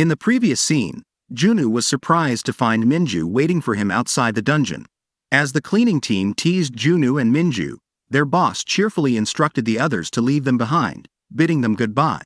In the previous scene, Junwoo was surprised to find Minju waiting for him outside the dungeon. As the cleaning team teased Junwoo and Minju, their boss cheerfully instructed the others to leave them behind, bidding them goodbye.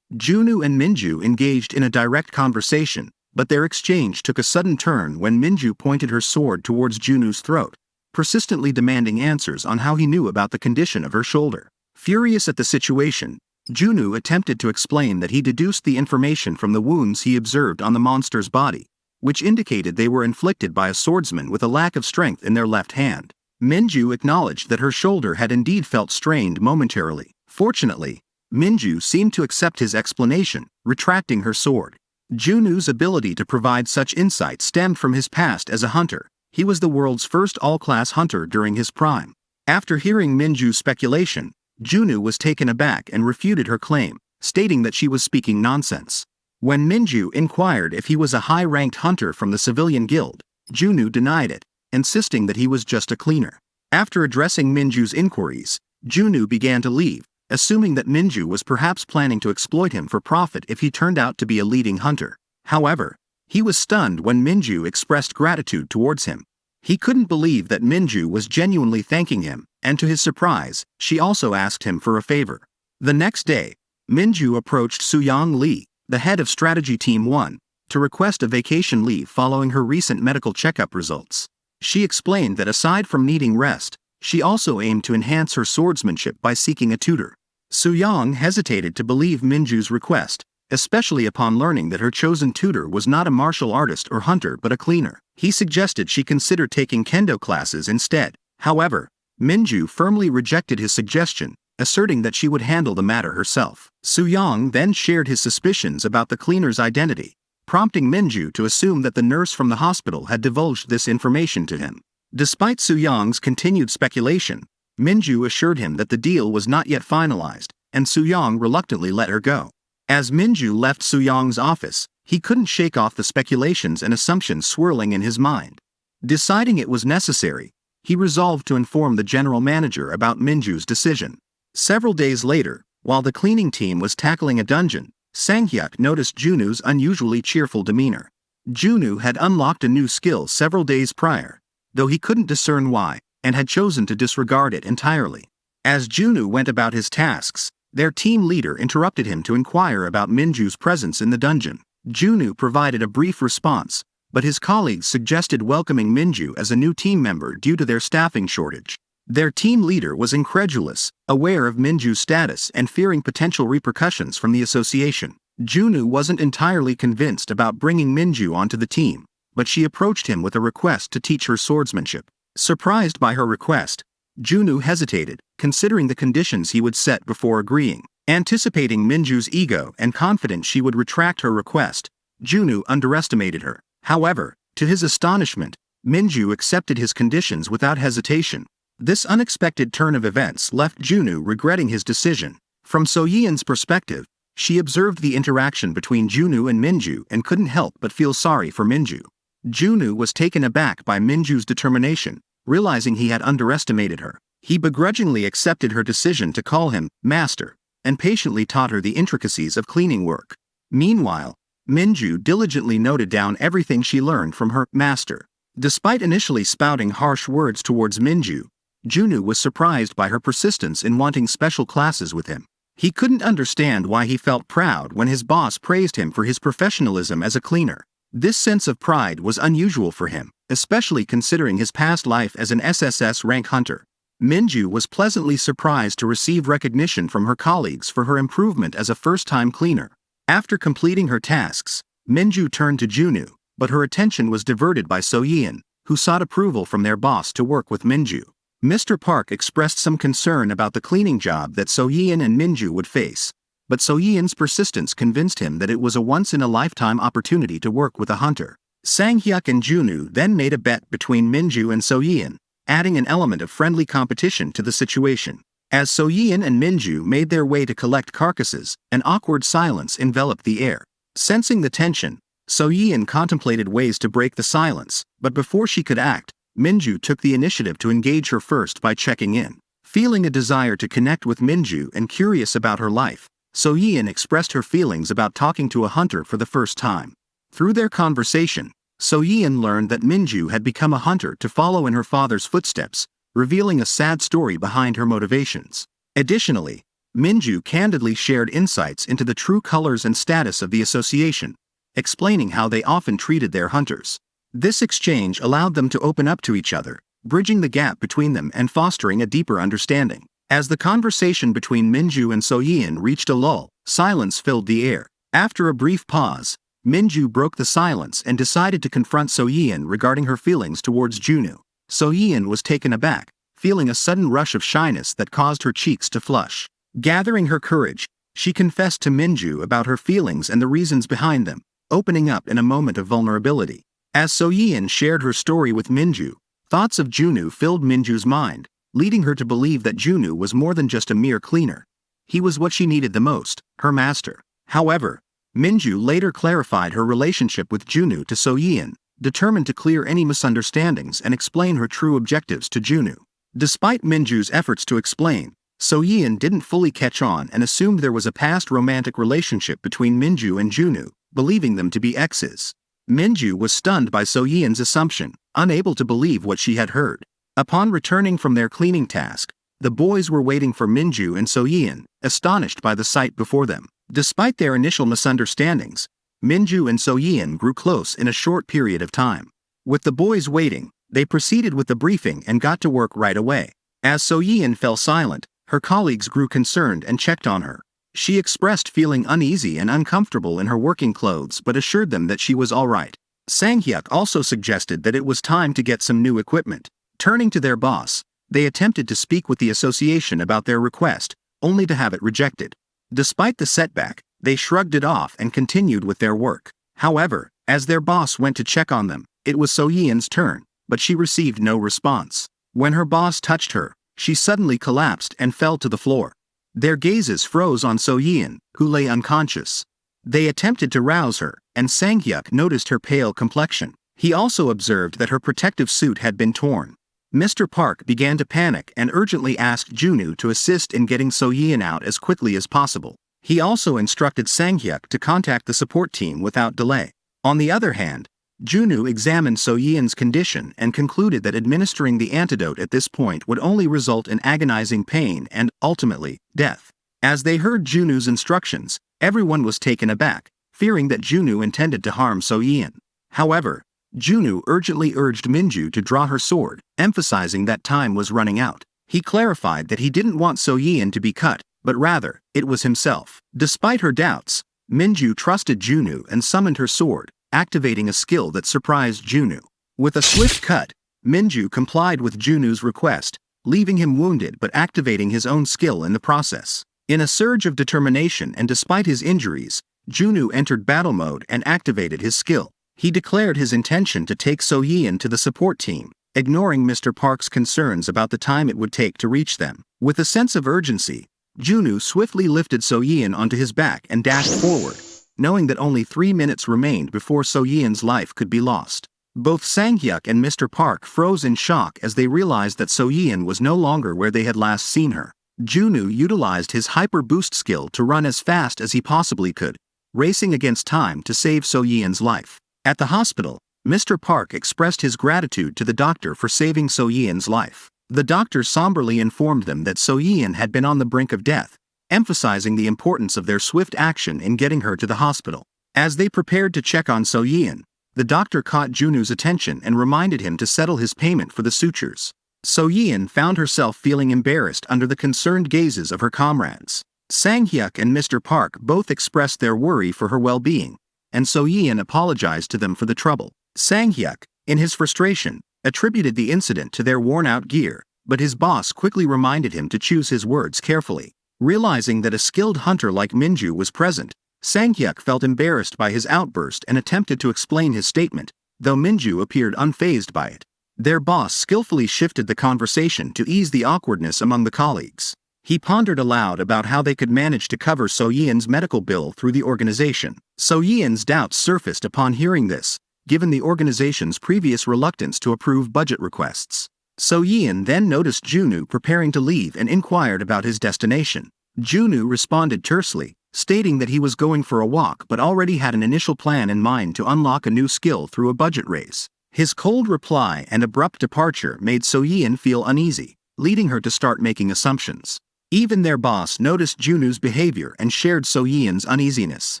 Junwoo and Minju engaged in a direct conversation, but their exchange took a sudden turn when Minju pointed her sword towards Junwoo's throat, persistently demanding answers on how he knew about the condition of her shoulder. Furious at the situation, Junwoo attempted to explain that he deduced the information from the wounds he observed on the monster's body, which indicated they were inflicted by a swordsman with a lack of strength in their left hand. Minju acknowledged that her shoulder had indeed felt strained momentarily. Fortunately, Minju seemed to accept his explanation, retracting her sword. Junwoo's ability to provide such insight stemmed from his past as a hunter. He was the world's first all-class hunter during his prime. After hearing Minju's speculation, Junwoo was taken aback and refuted her claim, stating that she was speaking nonsense. When Minju inquired if he was a high-ranked hunter from the civilian guild, Junwoo denied it, insisting that he was just a cleaner. After addressing Minju's inquiries, Junwoo began to leave, assuming that Minju was perhaps planning to exploit him for profit if he turned out to be a leading hunter. However, he was stunned when Minju expressed gratitude towards him. He couldn't believe that Minju was genuinely thanking him, and to his surprise, she also asked him for a favor. The next day, Minju approached Suyang Lee, the head of Strategy Team 1, to request a vacation leave following her recent medical checkup results. She explained that aside from needing rest, she also aimed to enhance her swordsmanship by seeking a tutor. Suyang hesitated to believe Minju's request, especially upon learning that her chosen tutor was not a martial artist or hunter but a cleaner. He suggested she consider taking kendo classes instead. However, Minju firmly rejected his suggestion, asserting that she would handle the matter herself. Suyang then shared his suspicions about the cleaner's identity, prompting Minju to assume that the nurse from the hospital had divulged this information to him. Despite Suyang's continued speculation, Minju assured him that the deal was not yet finalized, and Suyang reluctantly let her go. As Minju left Suyang's office, he couldn't shake off the speculations and assumptions swirling in his mind. Deciding it was necessary, he resolved to inform the general manager about Minju's decision. Several days later, while the cleaning team was tackling a dungeon, Sang-hyuk noticed Junwoo's unusually cheerful demeanor. Junwoo had unlocked a new skill several days prior, though he couldn't discern why, and had chosen to disregard it entirely. As Junwoo went about his tasks, their team leader interrupted him to inquire about Minju's presence in the dungeon. Junwoo provided a brief response, but his colleagues suggested welcoming Minju as a new team member due to their staffing shortage. Their team leader was incredulous, aware of Minju's status and fearing potential repercussions from the association. Junwoo wasn't entirely convinced about bringing Minju onto the team, but she approached him with a request to teach her swordsmanship. Surprised by her request, Junwoo hesitated, considering the conditions he would set before agreeing. Anticipating Minju's ego and confident she would retract her request, Junwoo underestimated her. However, to his astonishment, Minju accepted his conditions without hesitation. This unexpected turn of events left Junwoo regretting his decision. From So-yeon's perspective, she observed the interaction between Junwoo and Minju and couldn't help but feel sorry for Minju. Junwoo was taken aback by Minju's determination, realizing he had underestimated her. He begrudgingly accepted her decision to call him master, and patiently taught her the intricacies of cleaning work. Meanwhile, Minju diligently noted down everything she learned from her master. Despite initially spouting harsh words towards Minju, Junwoo was surprised by her persistence in wanting special classes with him. He couldn't understand why he felt proud when his boss praised him for his professionalism as a cleaner. This sense of pride was unusual for him, especially considering his past life as an SSS-rank hunter. Minju was pleasantly surprised to receive recognition from her colleagues for her improvement as a first-time cleaner. After completing her tasks, Minju turned to Junwoo, but her attention was diverted by So-yeon, who sought approval from their boss to work with Minju. Mr. Park expressed some concern about the cleaning job that So-yeon and Minju would face, but So-yeon's persistence convinced him that it was a once-in-a-lifetime opportunity to work with a hunter. Sang-hyuk and Junwoo then made a bet between Minju and So-yeon, adding an element of friendly competition to the situation. As So-yeon and Minju made their way to collect carcasses, an awkward silence enveloped the air. Sensing the tension, So-yeon contemplated ways to break the silence, but before she could act, Minju took the initiative to engage her first by checking in. Feeling a desire to connect with Minju and curious about her life, So Yeon expressed her feelings about talking to a hunter for the first time. Through their conversation, So Yeon learned that Minju had become a hunter to follow in her father's footsteps, revealing a sad story behind her motivations. Additionally, Minju candidly shared insights into the true colors and status of the association, explaining how they often treated their hunters. This exchange allowed them to open up to each other, bridging the gap between them and fostering a deeper understanding. As the conversation between Minju and So Yeon reached a lull, silence filled the air. After a brief pause, Minju broke the silence and decided to confront So Yeon regarding her feelings towards Junwoo. So Yeon was taken aback, feeling a sudden rush of shyness that caused her cheeks to flush. Gathering her courage, she confessed to Minju about her feelings and the reasons behind them, opening up in a moment of vulnerability. As So Yeon shared her story with Minju, thoughts of Junwoo filled Minju's mind, leading her to believe that Junwoo was more than just a mere cleaner. He was what she needed the most, her master. However, Minju later clarified her relationship with Junwoo to So Yeon, determined to clear any misunderstandings and explain her true objectives to Junwoo. Despite Minju's efforts to explain, So Yeon didn't fully catch on and assumed there was a past romantic relationship between Minju and Junwoo, believing them to be exes. Minju was stunned by So Yeon's assumption, unable to believe what she had heard. Upon returning from their cleaning task, the boys were waiting for Minju and So Yeon, astonished by the sight before them. Despite their initial misunderstandings, Minju and So Yeon grew close in a short period of time. With the boys waiting, they proceeded with the briefing and got to work right away. As So Yeon fell silent, her colleagues grew concerned and checked on her. She expressed feeling uneasy and uncomfortable in her working clothes but assured them that she was all right. Sang-hyuk also suggested that it was time to get some new equipment. Turning to their boss, they attempted to speak with the association about their request, only to have it rejected. Despite the setback, they shrugged it off and continued with their work. However, as their boss went to check on them, it was So Yeon's turn, but she received no response. When her boss touched her, she suddenly collapsed and fell to the floor. Their gazes froze on So Yeon, who lay unconscious. They attempted to rouse her, and Sang-hyuk noticed her pale complexion. He also observed that her protective suit had been torn. Mr. Park began to panic and urgently asked Junwoo to assist in getting So Yeon out as quickly as possible. He also instructed Sang-hyuk to contact the support team without delay. On the other hand, Junwoo examined So Yeon's condition and concluded that administering the antidote at this point would only result in agonizing pain and, ultimately, death. As they heard Junwoo's instructions, everyone was taken aback, fearing that Junwoo intended to harm So Yeon. However, Junwoo urgently urged Minju to draw her sword, emphasizing that time was running out. He clarified that he didn't want So Yeon to be cut, but rather, it was himself. Despite her doubts, Minju trusted Junwoo and summoned her sword, activating a skill that surprised Junwoo. With a swift cut, Minju complied with Junwoo's request, leaving him wounded but activating his own skill in the process. In a surge of determination and despite his injuries, Junwoo entered battle mode and activated his skill. He declared his intention to take So Yeon to the support team, ignoring Mr. Park's concerns about the time it would take to reach them. With a sense of urgency, Junwoo swiftly lifted So Yeon onto his back and dashed forward, knowing that only 3 minutes remained before So Yeon's life could be lost. Both Sang-hyuk and Mr. Park froze in shock as they realized that So Yeon was no longer where they had last seen her. Junwoo utilized his hyper boost skill to run as fast as he possibly could, racing against time to save So Yeon's life. At the hospital, Mr. Park expressed his gratitude to the doctor for saving So Yeon's life. The doctor somberly informed them that So Yeon had been on the brink of death, emphasizing the importance of their swift action in getting her to the hospital. As they prepared to check on So Yeon, the doctor caught Junwoo's attention and reminded him to settle his payment for the sutures. So Yeon found herself feeling embarrassed under the concerned gazes of her comrades. Sang-hyuk and Mr. Park both expressed their worry for her well-being, and So Yeon apologized to them for the trouble. Sang-hyuk, in his frustration, attributed the incident to their worn-out gear, but his boss quickly reminded him to choose his words carefully. Realizing that a skilled hunter like Minju was present, Sang-hyuk felt embarrassed by his outburst and attempted to explain his statement, though Minju appeared unfazed by it. Their boss skillfully shifted the conversation to ease the awkwardness among the colleagues. He pondered aloud about how they could manage to cover So Yeon's medical bill through the organization. So Yeon's doubts surfaced upon hearing this, given the organization's previous reluctance to approve budget requests. So Yeon then noticed Junwoo preparing to leave and inquired about his destination. Junwoo responded tersely, stating that he was going for a walk but already had an initial plan in mind to unlock a new skill through a budget raise. His cold reply and abrupt departure made So-yeon feel uneasy, leading her to start making assumptions. Even their boss noticed Junu's behavior and shared So-yeon's uneasiness.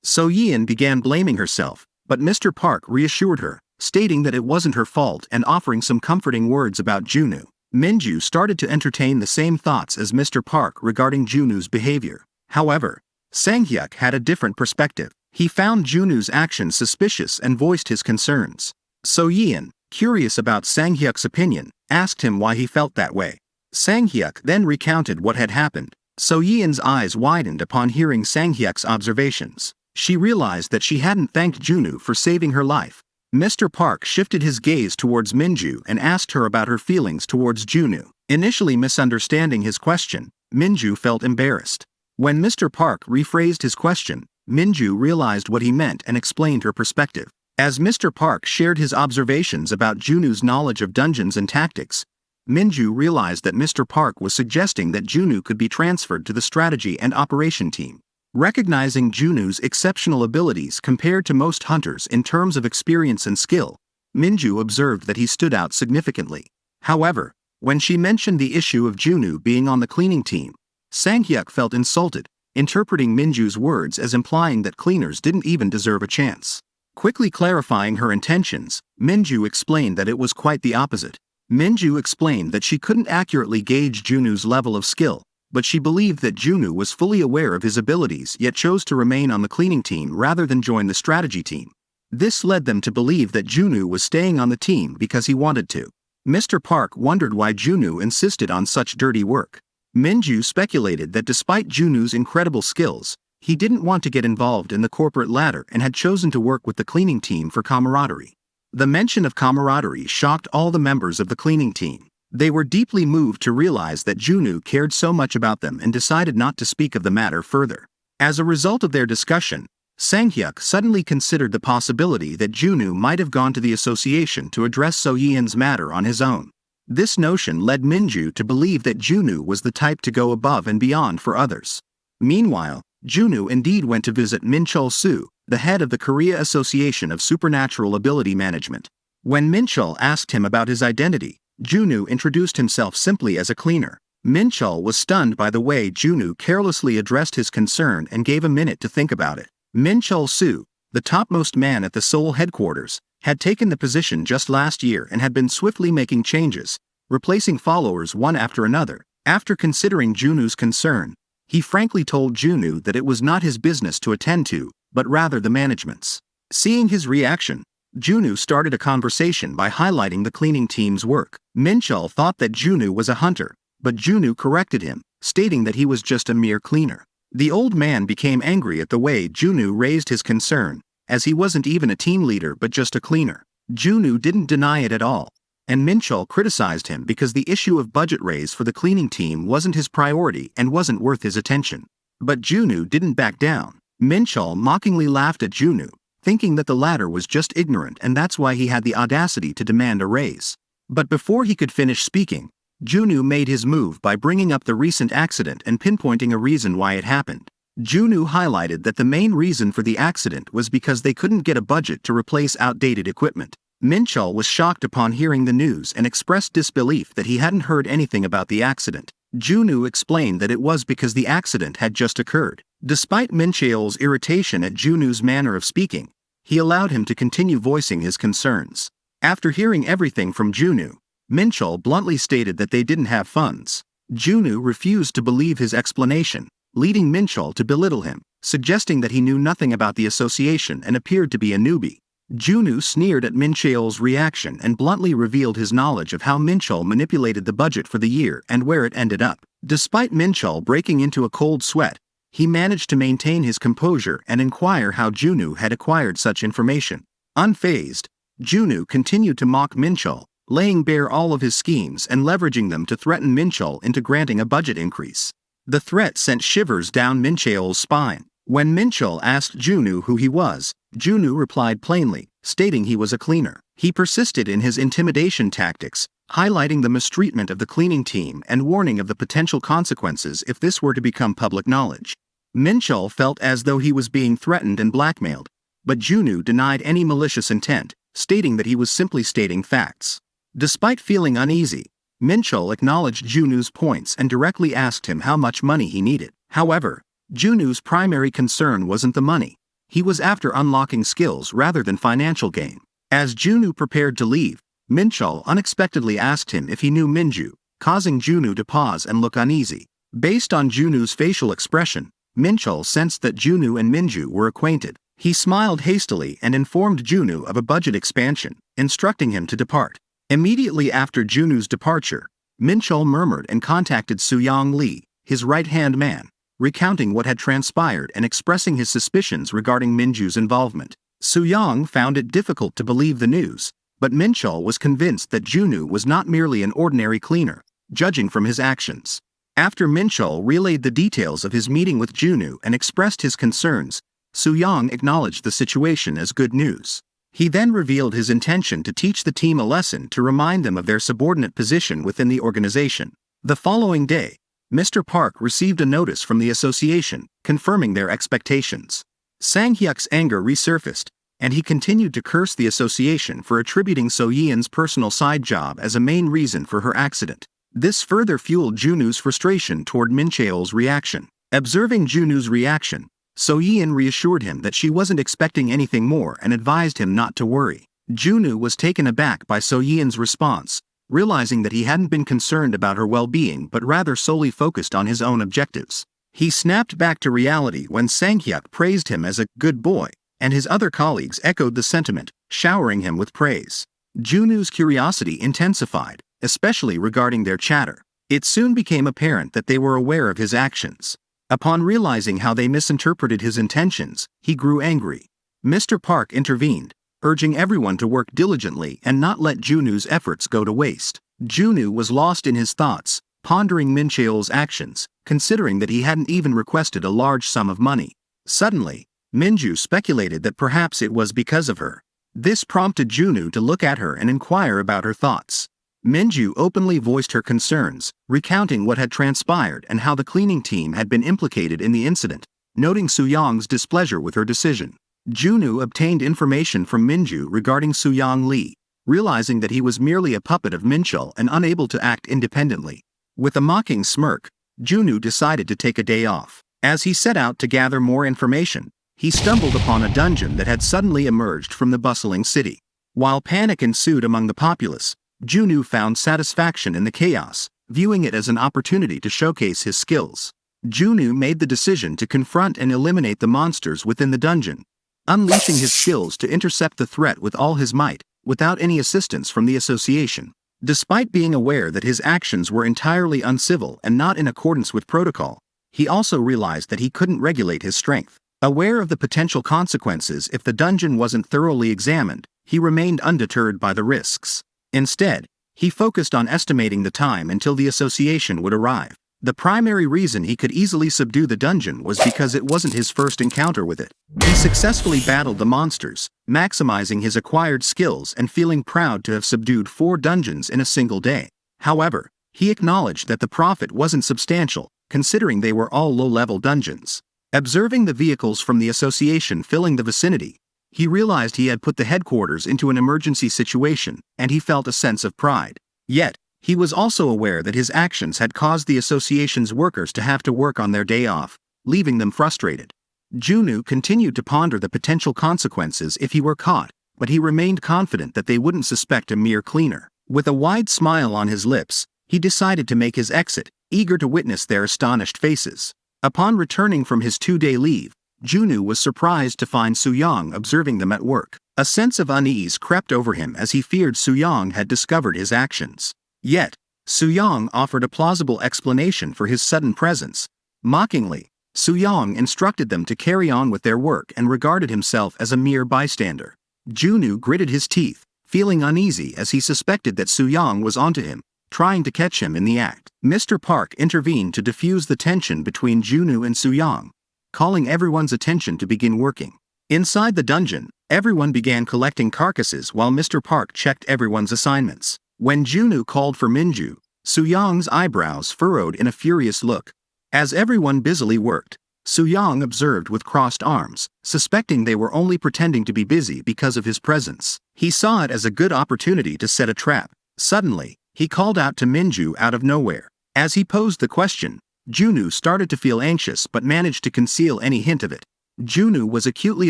So-yeon began blaming herself, but Mr. Park reassured her, stating that it wasn't her fault and offering some comforting words about Junu. Minju started to entertain the same thoughts as Mr. Park regarding Junu's behavior. However, Sang-hyuk had a different perspective. He found Junu's actions suspicious and voiced his concerns. So-yeon, curious about Sang-hyuk's opinion, asked him why he felt that way. Sang-hyuk then recounted what had happened. So-yeon's eyes widened upon hearing Sang-hyuk's observations. She realized that she hadn't thanked Junu for saving her life. Mr. Park shifted his gaze towards Minju and asked her about her feelings towards Junu. Initially misunderstanding his question, Minju felt embarrassed. When Mr. Park rephrased his question, Minju realized what he meant and explained her perspective. As Mr. Park shared his observations about Junu's knowledge of dungeons and tactics, Minju realized that Mr. Park was suggesting that Junu could be transferred to the strategy and operation team. Recognizing Junu's exceptional abilities compared to most hunters in terms of experience and skill, Minju observed that he stood out significantly. However, when she mentioned the issue of Junu being on the cleaning team, Sang-hyuk felt insulted, interpreting Minju's words as implying that cleaners didn't even deserve a chance. Quickly clarifying her intentions, Minju explained that it was quite the opposite. Minju explained that she couldn't accurately gauge Junu's level of skill, but she believed that Junu was fully aware of his abilities yet chose to remain on the cleaning team rather than join the strategy team. This led them to believe that Junu was staying on the team because he wanted to. Mr. Park wondered why Junu insisted on such dirty work. Minju speculated that despite Junu's incredible skills, he didn't want to get involved in the corporate ladder and had chosen to work with the cleaning team for camaraderie. The mention of camaraderie shocked all the members of the cleaning team. They were deeply moved to realize that Junu cared so much about them and decided not to speak of the matter further. As a result of their discussion, Sang-hyuk suddenly considered the possibility that Junu might have gone to the association to address So-yeon's matter on his own. This notion led Minju to believe that Junu was the type to go above and beyond for others. Meanwhile, Junu indeed went to visit Min Chul-soo, the head of the Korea Association of Supernatural Ability Management. When Min Chul asked him about his identity, Junu introduced himself simply as a cleaner. Min Chul was stunned by the way Junu carelessly addressed his concern and gave a minute to think about it. Min Chul-soo, the topmost man at the Seoul headquarters, had taken the position just last year and had been swiftly making changes, replacing followers one after another. After considering Junu's concern, he frankly told Junu that it was not his business to attend to, but rather the management's. Seeing his reaction, Junu started a conversation by highlighting the cleaning team's work. Min Chul thought that Junu was a hunter, but Junu corrected him, stating that he was just a mere cleaner. The old man became angry at the way Junu raised his concern, as he wasn't even a team leader but just a cleaner. Junu didn't deny it at all, and Min Chul criticized him because the issue of budget raise for the cleaning team wasn't his priority and wasn't worth his attention. But Junu didn't back down. Min Chul mockingly laughed at Junu, thinking that the latter was just ignorant and that's why he had the audacity to demand a raise. But before he could finish speaking, Junu made his move by bringing up the recent accident and pinpointing a reason why it happened. Junu highlighted that the main reason for the accident was because they couldn't get a budget to replace outdated equipment. Min Chul was shocked upon hearing the news and expressed disbelief that he hadn't heard anything about the accident. Junu explained that it was because the accident had just occurred. Despite Min Chul's irritation at Junu's manner of speaking, he allowed him to continue voicing his concerns. After hearing everything from Junu, Min Chul bluntly stated that they didn't have funds. Junu refused to believe his explanation, leading Min Chul to belittle him, suggesting that he knew nothing about the association and appeared to be a newbie. Junu sneered at Min Chul's reaction and bluntly revealed his knowledge of how Min Chul manipulated the budget for the year and where it ended up. Despite Min Chul breaking into a cold sweat, he managed to maintain his composure and inquire how Junu had acquired such information. Unfazed, Junu continued to mock Min Chul, laying bare all of his schemes and leveraging them to threaten Min Chul into granting a budget increase. The threat sent shivers down Min Chul's spine. When Min Chul asked Junu who he was, Junu replied plainly, stating he was a cleaner. He persisted in his intimidation tactics, highlighting the mistreatment of the cleaning team and warning of the potential consequences if this were to become public knowledge. Minchul felt as though he was being threatened and blackmailed, but Junu denied any malicious intent, stating that he was simply stating facts. Despite feeling uneasy, Minchul acknowledged Junu's points and directly asked him how much money he needed. However, Junu's primary concern wasn't the money. He was after unlocking skills rather than financial gain. As Junu prepared to leave, Minchul unexpectedly asked him if he knew Minju, causing Junu to pause and look uneasy. Based on Junu's facial expression, Minchul sensed that Junu and Minju were acquainted. He smiled hastily and informed Junu of a budget expansion, instructing him to depart. Immediately after Junu's departure, Minchul murmured and contacted Suyang Li, his right-hand man, recounting what had transpired and expressing his suspicions regarding Minju's involvement. Suyang found it difficult to believe the news, but Minchul was convinced that Junu was not merely an ordinary cleaner, judging from his actions. After Minchul relayed the details of his meeting with Junu and expressed his concerns, Suyang acknowledged the situation as good news. He then revealed his intention to teach the team a lesson to remind them of their subordinate position within the organization. The following day, Mr. Park received a notice from the association, confirming their expectations. Sang-hyuk's anger resurfaced, and he continued to curse the association for attributing So-yeon's personal side job as a main reason for her accident. This further fueled Junu's frustration toward Mincheol's reaction. Observing Junu's reaction, So-yeon reassured him that she wasn't expecting anything more and advised him not to worry. Junu was taken aback by So-yeon's response, realizing that he hadn't been concerned about her well-being but rather solely focused on his own objectives. He snapped back to reality when Sang-hyuk praised him as a good boy, and his other colleagues echoed the sentiment, showering him with praise. Junu's curiosity intensified, especially regarding their chatter. It soon became apparent that they were aware of his actions. Upon realizing how they misinterpreted his intentions, he grew angry. Mr. Park intervened, urging everyone to work diligently and not let Junu's efforts go to waste. Junu was lost in his thoughts, pondering Mincheol's actions, considering that he hadn't even requested a large sum of money. Suddenly, Minju speculated that perhaps it was because of her. This prompted Junu to look at her and inquire about her thoughts. Minju openly voiced her concerns, recounting what had transpired and how the cleaning team had been implicated in the incident, noting Suyang's displeasure with her decision. Junu obtained information from Minju regarding Suyang Li, realizing that he was merely a puppet of Minchul and unable to act independently. With a mocking smirk, Junu decided to take a day off. As he set out to gather more information, he stumbled upon a dungeon that had suddenly emerged from the bustling city. While panic ensued among the populace, Junu found satisfaction in the chaos, viewing it as an opportunity to showcase his skills. Junu made the decision to confront and eliminate the monsters within the dungeon, unleashing his skills to intercept the threat with all his might, without any assistance from the association. Despite being aware that his actions were entirely uncivil and not in accordance with protocol, he also realized that he couldn't regulate his strength. Aware of the potential consequences if the dungeon wasn't thoroughly examined, he remained undeterred by the risks. Instead, he focused on estimating the time until the association would arrive. The primary reason he could easily subdue the dungeon was because it wasn't his first encounter with it. He successfully battled the monsters, maximizing his acquired skills and feeling proud to have subdued 4 dungeons in a single day. However, he acknowledged that the profit wasn't substantial, considering they were all low-level dungeons. Observing the vehicles from the association filling the vicinity, he realized he had put the headquarters into an emergency situation, and he felt a sense of pride. Yet, he was also aware that his actions had caused the association's workers to have to work on their day off, leaving them frustrated. Junu continued to ponder the potential consequences if he were caught, but he remained confident that they wouldn't suspect a mere cleaner. With a wide smile on his lips, he decided to make his exit, eager to witness their astonished faces. Upon returning from his 2-day leave, Junu was surprised to find Suyang observing them at work. A sense of unease crept over him as he feared Suyang had discovered his actions. Yet, Suyang offered a plausible explanation for his sudden presence. Mockingly, Suyang instructed them to carry on with their work and regarded himself as a mere bystander. Junu gritted his teeth, feeling uneasy as he suspected that Suyang was onto him, trying to catch him in the act. Mr. Park intervened to diffuse the tension between Junu and Suyang, calling everyone's attention to begin working. Inside the dungeon, everyone began collecting carcasses while Mr. Park checked everyone's assignments. When Junu called for Minju, Suyang's eyebrows furrowed in a furious look. As everyone busily worked, Su-young observed with crossed arms, suspecting they were only pretending to be busy because of his presence. He saw it as a good opportunity to set a trap. Suddenly, he called out to Minju out of nowhere. As he posed the question, Junwoo started to feel anxious but managed to conceal any hint of it. Junwoo was acutely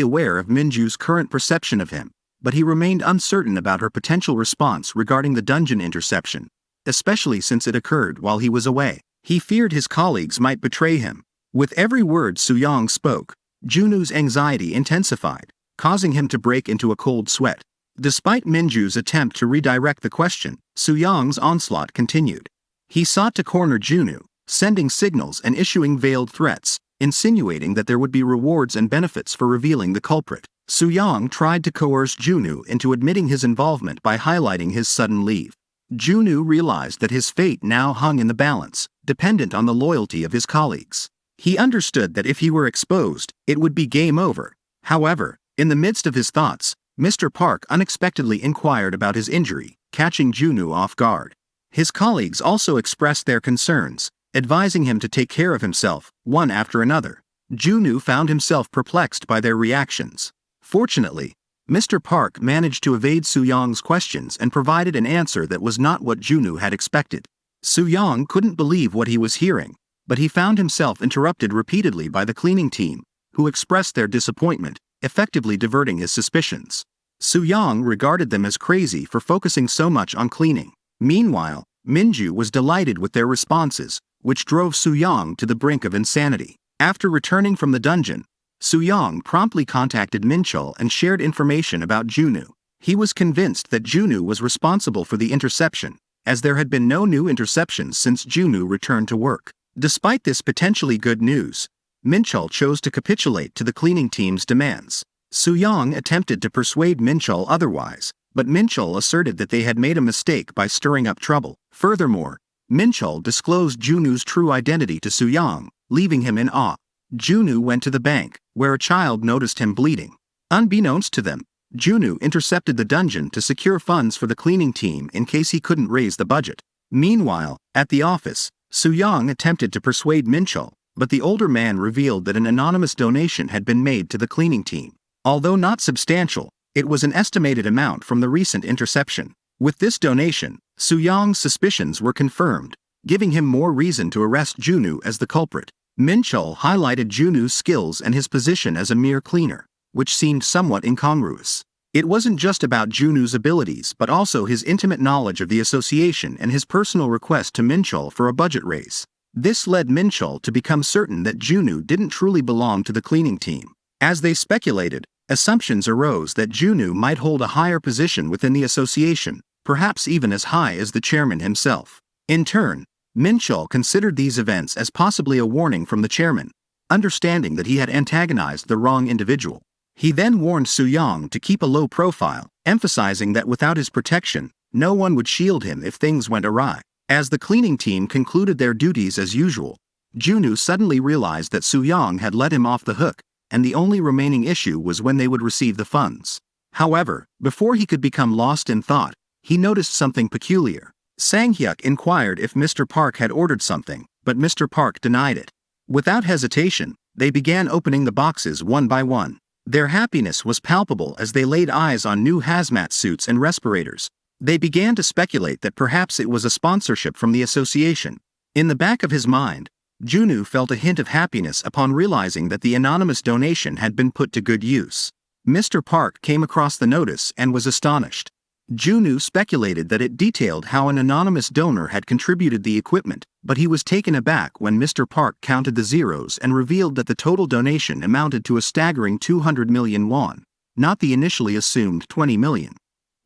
aware of Minju's current perception of him, but he remained uncertain about her potential response regarding the dungeon interception, especially since it occurred while he was away. He feared his colleagues might betray him. With every word Su-young spoke, Junwoo's anxiety intensified, causing him to break into a cold sweat. Despite Minju's attempt to redirect the question, Su-young's onslaught continued. He sought to corner Junwoo, sending signals and issuing veiled threats, insinuating that there would be rewards and benefits for revealing the culprit. Su-young tried to coerce Junwoo into admitting his involvement by highlighting his sudden leave. Junwoo realized that his fate now hung in the balance, dependent on the loyalty of his colleagues. He understood that if he were exposed, it would be game over. However, in the midst of his thoughts, Mr. Park unexpectedly inquired about his injury, catching Junwoo off guard. His colleagues also expressed their concerns, advising him to take care of himself, one after another. Junwoo found himself perplexed by their reactions. Fortunately, Mr. Park managed to evade Su-young's questions and provided an answer that was not what Junwoo had expected. Su-young couldn't believe what he was hearing, but he found himself interrupted repeatedly by the cleaning team, who expressed their disappointment, effectively diverting his suspicions. Su-young regarded them as crazy for focusing so much on cleaning. Meanwhile, Minju was delighted with their responses, which drove Su-young to the brink of insanity. After returning from the dungeon, Su-young promptly contacted Minchul and shared information about Junwoo. He was convinced that Junwoo was responsible for the interception, as there had been no new interceptions since Junwoo returned to work. Despite this potentially good news, Minchul chose to capitulate to the cleaning team's demands. Su-young attempted to persuade Minchul otherwise, but Minchul asserted that they had made a mistake by stirring up trouble. Furthermore, Minchul disclosed Junwoo's true identity to Su-young, leaving him in awe. Junwoo went to the bank, where a child noticed him bleeding. Unbeknownst to them, Junwoo intercepted the dungeon to secure funds for the cleaning team in case he couldn't raise the budget. Meanwhile, at the office, Su-young attempted to persuade Minchul, but the older man revealed that an anonymous donation had been made to the cleaning team. Although not substantial, it was an estimated amount from the recent interception. With this donation, Su-young's suspicions were confirmed, giving him more reason to arrest Junwoo as the culprit. Minchul highlighted Junwoo's skills and his position as a mere cleaner, which seemed somewhat incongruous. It wasn't just about Junwoo's abilities but also his intimate knowledge of the association and his personal request to Minchul for a budget raise. This led Minchul to become certain that Junwoo didn't truly belong to the cleaning team. As they speculated, assumptions arose that Junwoo might hold a higher position within the association, perhaps even as high as the chairman himself. In turn, Minchul considered these events as possibly a warning from the chairman, understanding that he had antagonized the wrong individual. He then warned Su-young to keep a low profile, emphasizing that without his protection, no one would shield him if things went awry. As the cleaning team concluded their duties as usual, Junwoo suddenly realized that Su-young had let him off the hook, and the only remaining issue was when they would receive the funds. However, before he could become lost in thought, he noticed something peculiar. Sang-hyuk inquired if Mr. Park had ordered something, but Mr. Park denied it. Without hesitation, they began opening the boxes one by one. Their happiness was palpable as they laid eyes on new hazmat suits and respirators. They began to speculate that perhaps it was a sponsorship from the association. In the back of his mind, Junwoo felt a hint of happiness upon realizing that the anonymous donation had been put to good use. Mr. Park came across the notice and was astonished. Junwoo speculated that it detailed how an anonymous donor had contributed the equipment, but he was taken aback when Mr. Park counted the zeros and revealed that the total donation amounted to a staggering 200 million won, not the initially assumed 20 million.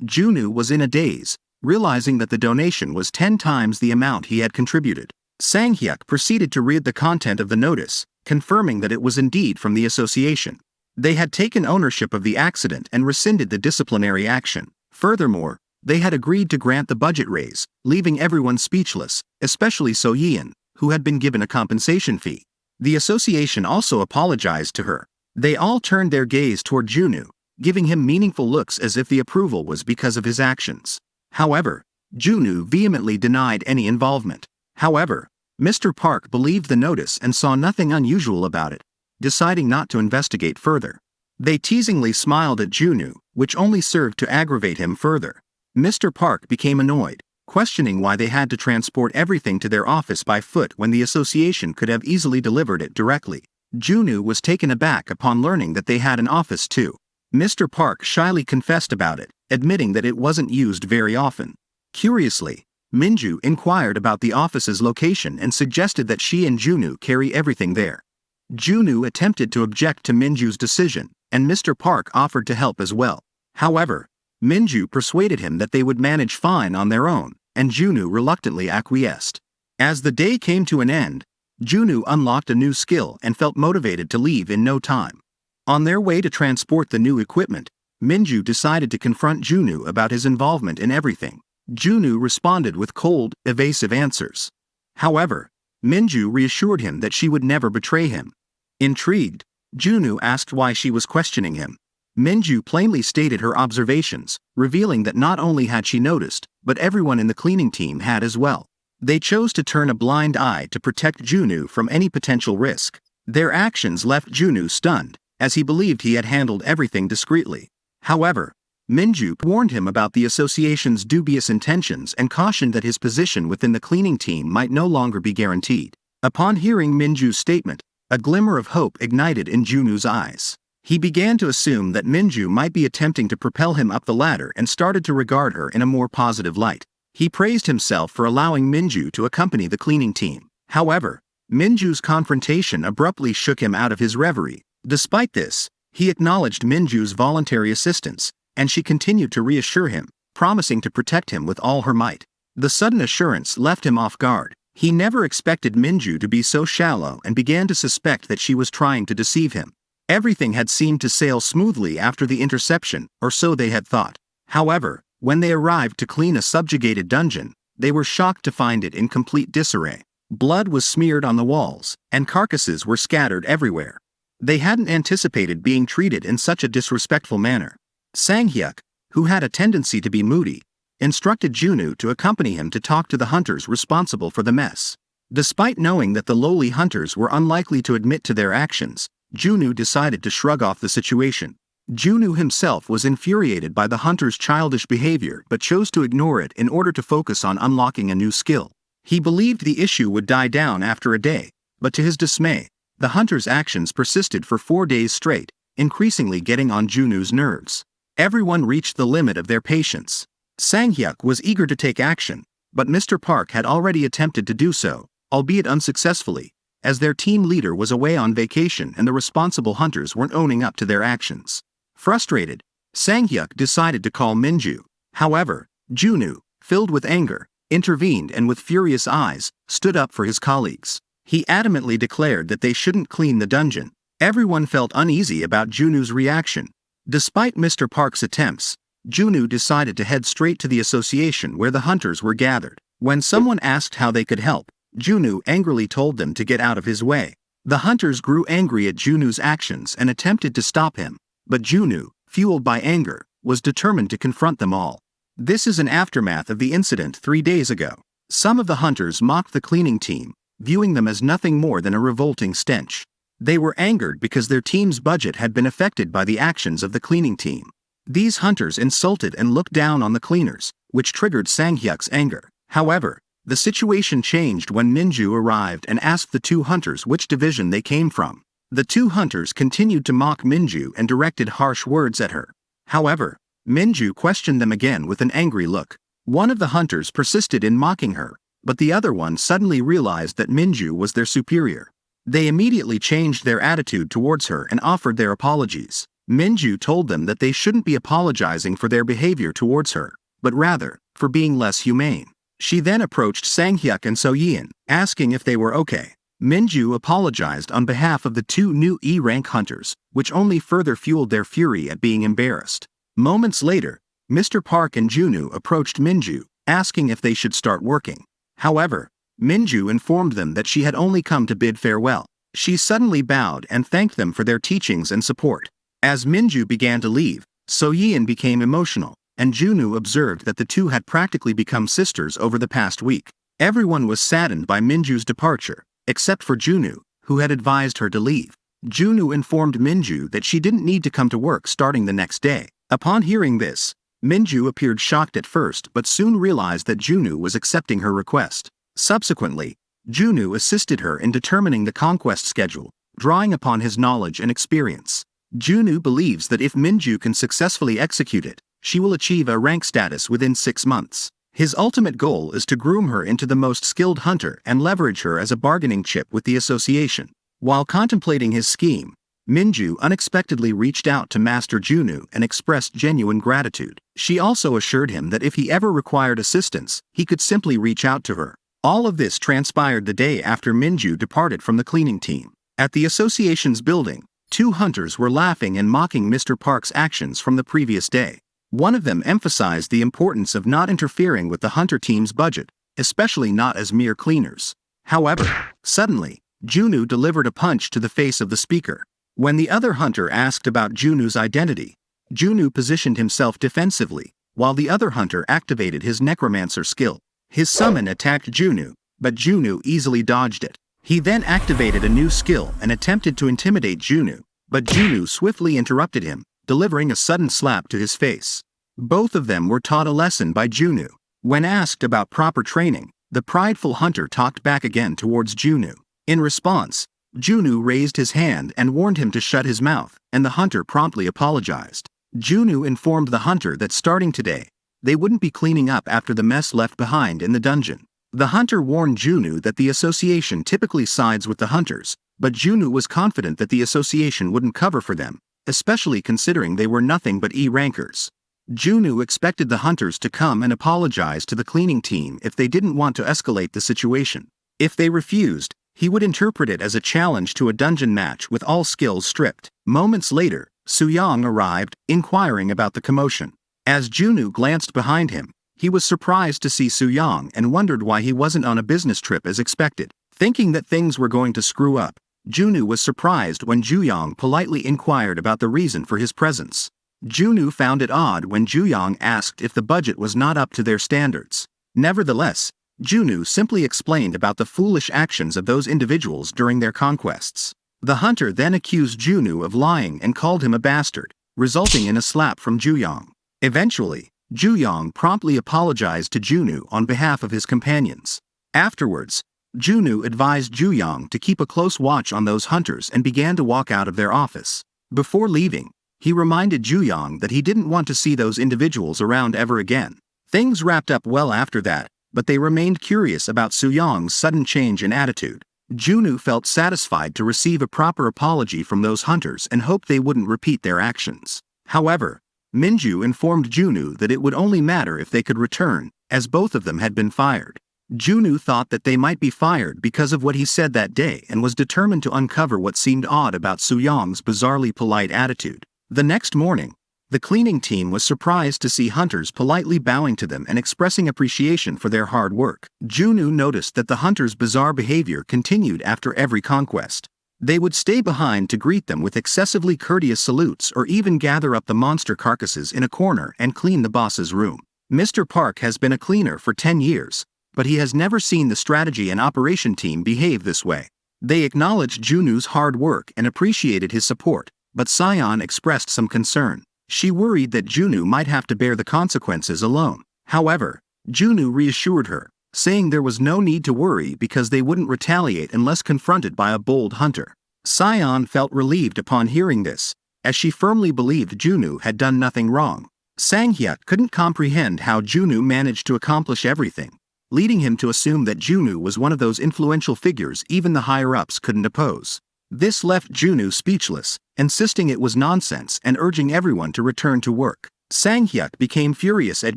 Junwoo was in a daze, realizing that the donation was 10 times the amount he had contributed. Sang-hyuk proceeded to read the content of the notice, confirming that it was indeed from the association. They had taken ownership of the accident and rescinded the disciplinary action. Furthermore, they had agreed to grant the budget raise, leaving everyone speechless, especially So-yeon, who had been given a compensation fee. The association also apologized to her. They all turned their gaze toward Junwoo, giving him meaningful looks as if the approval was because of his actions. However, Junwoo vehemently denied any involvement. However, Mr. Park believed the notice and saw nothing unusual about it. deciding not to investigate further. They teasingly smiled at Junoo, which only served to aggravate him further. Mr. Park became annoyed, questioning why they had to transport everything to their office by foot when the association could have easily delivered it directly. Junoo was taken aback upon learning that they had an office too. Mr. Park shyly confessed about it, admitting that it wasn't used very often. Curiously, Minju inquired about the office's location and suggested that she and Junoo carry everything there. Junoo attempted to object to Minju's decision, and Mr. Park offered to help as well. However, Minju persuaded him that they would manage fine on their own, and Junoo reluctantly acquiesced. As the day came to an end, Junoo unlocked a new skill and felt motivated to leave in no time. On their way to transport the new equipment, Minju decided to confront Junoo about his involvement in everything. Junoo responded with cold, evasive answers. However, Minju reassured him that she would never betray him. Intrigued, Junoo asked why she was questioning him. Minju plainly stated her observations, revealing that not only had she noticed, but everyone in the cleaning team had as well. They chose to turn a blind eye to protect Junoo from any potential risk. Their actions left Junoo stunned, as he believed he had handled everything discreetly. However, Minju warned him about the association's dubious intentions and cautioned that his position within the cleaning team might no longer be guaranteed. Upon hearing Minju's statement, a glimmer of hope ignited in Junoo's eyes. He began to assume that Minju might be attempting to propel him up the ladder and started to regard her in a more positive light. He praised himself for allowing Minju to accompany the cleaning team. However, Minju's confrontation abruptly shook him out of his reverie. Despite this, he acknowledged Minju's voluntary assistance, and she continued to reassure him, promising to protect him with all her might. The sudden assurance left him off guard. He never expected Minju to be so shallow and began to suspect that she was trying to deceive him. Everything had seemed to sail smoothly after the interception, or so they had thought. However, when they arrived to clean a subjugated dungeon, they were shocked to find it in complete disarray. Blood was smeared on the walls, and carcasses were scattered everywhere. They hadn't anticipated being treated in such a disrespectful manner. Sang-hyuk, who had a tendency to be moody, instructed Junoo to accompany him to talk to the hunters responsible for the mess. Despite knowing that the lowly hunters were unlikely to admit to their actions, Junoo decided to shrug off the situation. Junoo himself was infuriated by the hunters' childish behavior but chose to ignore it in order to focus on unlocking a new skill. He believed the issue would die down after a day, but to his dismay, the hunters' actions persisted for 4 days straight, increasingly getting on Junoo's nerves. Everyone reached the limit of their patience. Sang-hyuk was eager to take action, but Mr. Park had already attempted to do so, albeit unsuccessfully, as their team leader was away on vacation and the responsible hunters weren't owning up to their actions. Frustrated, Sang-hyuk decided to call Minju. However, Junoo, filled with anger, intervened and with furious eyes, stood up for his colleagues. He adamantly declared that they shouldn't clean the dungeon. Everyone felt uneasy about Junoo's reaction. Despite Mr. Park's attempts, Junoo decided to head straight to the association where the hunters were gathered. When someone asked how they could help, Junoo angrily told them to get out of his way. The hunters grew angry at Junoo's actions and attempted to stop him, but Junoo, fueled by anger, was determined to confront them all. This is an aftermath of the incident 3 days ago. Some of the hunters mocked the cleaning team, viewing them as nothing more than a revolting stench. They were angered because their team's budget had been affected by the actions of the cleaning team. These hunters insulted and looked down on the cleaners, which triggered Sang-hyuk's anger. However, the situation changed when Minju arrived and asked the two hunters which division they came from. The two hunters continued to mock Minju and directed harsh words at her. However, Minju questioned them again with an angry look. One of the hunters persisted in mocking her, but the other one suddenly realized that Minju was their superior. They immediately changed their attitude towards her and offered their apologies. Minju told them that they shouldn't be apologizing for their behavior towards her, but rather, for being less humane. She then approached Sang-hyuk and So-yeon, asking if they were okay. Minju apologized on behalf of the two new E-rank hunters, which only further fueled their fury at being embarrassed. Moments later, Mr. Park and Junoo approached Minju, asking if they should start working. However, Minju informed them that she had only come to bid farewell. She suddenly bowed and thanked them for their teachings and support. As Minju began to leave, So-yeon became emotional, and Junoo observed that the two had practically become sisters over the past week. Everyone was saddened by Minju's departure, except for Junoo, who had advised her to leave. Junwoo informed Minju that she didn't need to come to work starting the next day. Upon hearing this, Minju appeared shocked at first but soon realized that Junwoo was accepting her request. Subsequently, Junwoo assisted her in determining the conquest schedule, drawing upon his knowledge and experience. Junwoo believes that if Minju can successfully execute it, she will achieve a rank status within 6 months. His ultimate goal is to groom her into the most skilled hunter and leverage her as a bargaining chip with the association. While contemplating his scheme, Minju unexpectedly reached out to Master Junwoo and expressed genuine gratitude. She also assured him that if he ever required assistance, he could simply reach out to her. All of this transpired the day after Minju departed from the cleaning team. At the association's building, 2 hunters were laughing and mocking Mr. Park's actions from the previous day. One of them emphasized the importance of not interfering with the hunter team's budget, especially not as mere cleaners. However, suddenly, Junwoo delivered a punch to the face of the speaker. When the other hunter asked about Junwoo's identity, Junwoo positioned himself defensively, while the other hunter activated his necromancer skill. His summon attacked Junwoo, but Junwoo easily dodged it. He then activated a new skill and attempted to intimidate Junwoo, but Junwoo swiftly interrupted him, delivering a sudden slap to his face. Both of them were taught a lesson by Junwoo. When asked about proper training, the prideful hunter talked back again towards Junwoo. In response, Junwoo raised his hand and warned him to shut his mouth, and the hunter promptly apologized. Junwoo informed the hunter that starting today, they wouldn't be cleaning up after the mess left behind in the dungeon. The hunter warned Junwoo that the association typically sides with the hunters, but Junwoo was confident that the association wouldn't cover for them, especially considering they were nothing but E-rankers. Junwoo expected the hunters to come and apologize to the cleaning team if they didn't want to escalate the situation. If they refused, he would interpret it as a challenge to a dungeon match with all skills stripped. Moments later, Soo-young arrived, inquiring about the commotion. As Junwoo glanced behind him, he was surprised to see Soo-young and wondered why he wasn't on a business trip as expected. Thinking that things were going to screw up, Junwoo was surprised when Ju-young politely inquired about the reason for his presence. Junwoo found it odd when Ju-young asked if the budget was not up to their standards. Nevertheless, Junwoo simply explained about the foolish actions of those individuals during their conquests. The hunter then accused Junwoo of lying and called him a bastard, resulting in a slap from Ju-young. Eventually, Ju-young promptly apologized to Junwoo on behalf of his companions. Afterwards, Junwoo advised Ju-young to keep a close watch on those hunters and began to walk out of their office. Before leaving, he reminded Ju-young that he didn't want to see those individuals around ever again. Things wrapped up well after that, but they remained curious about Soo-young's sudden change in attitude. Junwoo felt satisfied to receive a proper apology from those hunters and hoped they wouldn't repeat their actions. However, Minju informed Junwoo that it would only matter if they could return, as both of them had been fired. Junwoo thought that they might be fired because of what he said that day and was determined to uncover what seemed odd about Soo-young's bizarrely polite attitude. The next morning, the cleaning team was surprised to see hunters politely bowing to them and expressing appreciation for their hard work. Junwoo noticed that the hunters' bizarre behavior continued after every conquest. They would stay behind to greet them with excessively courteous salutes or even gather up the monster carcasses in a corner and clean the boss's room. Mr. Park has been a cleaner for 10 years, but he has never seen the strategy and operation team behave this way. They acknowledged Junwoo's hard work and appreciated his support, but Sion expressed some concern. She worried that Junwoo might have to bear the consequences alone. However, Junwoo reassured her, saying there was no need to worry because they wouldn't retaliate unless confronted by a bold hunter. Sion felt relieved upon hearing this, as she firmly believed Junwoo had done nothing wrong. Sang-hyuk couldn't comprehend how Junwoo managed to accomplish everything, leading him to assume that Junwoo was one of those influential figures even the higher-ups couldn't oppose. This left Junwoo speechless, insisting it was nonsense and urging everyone to return to work. Sang-hyuk became furious at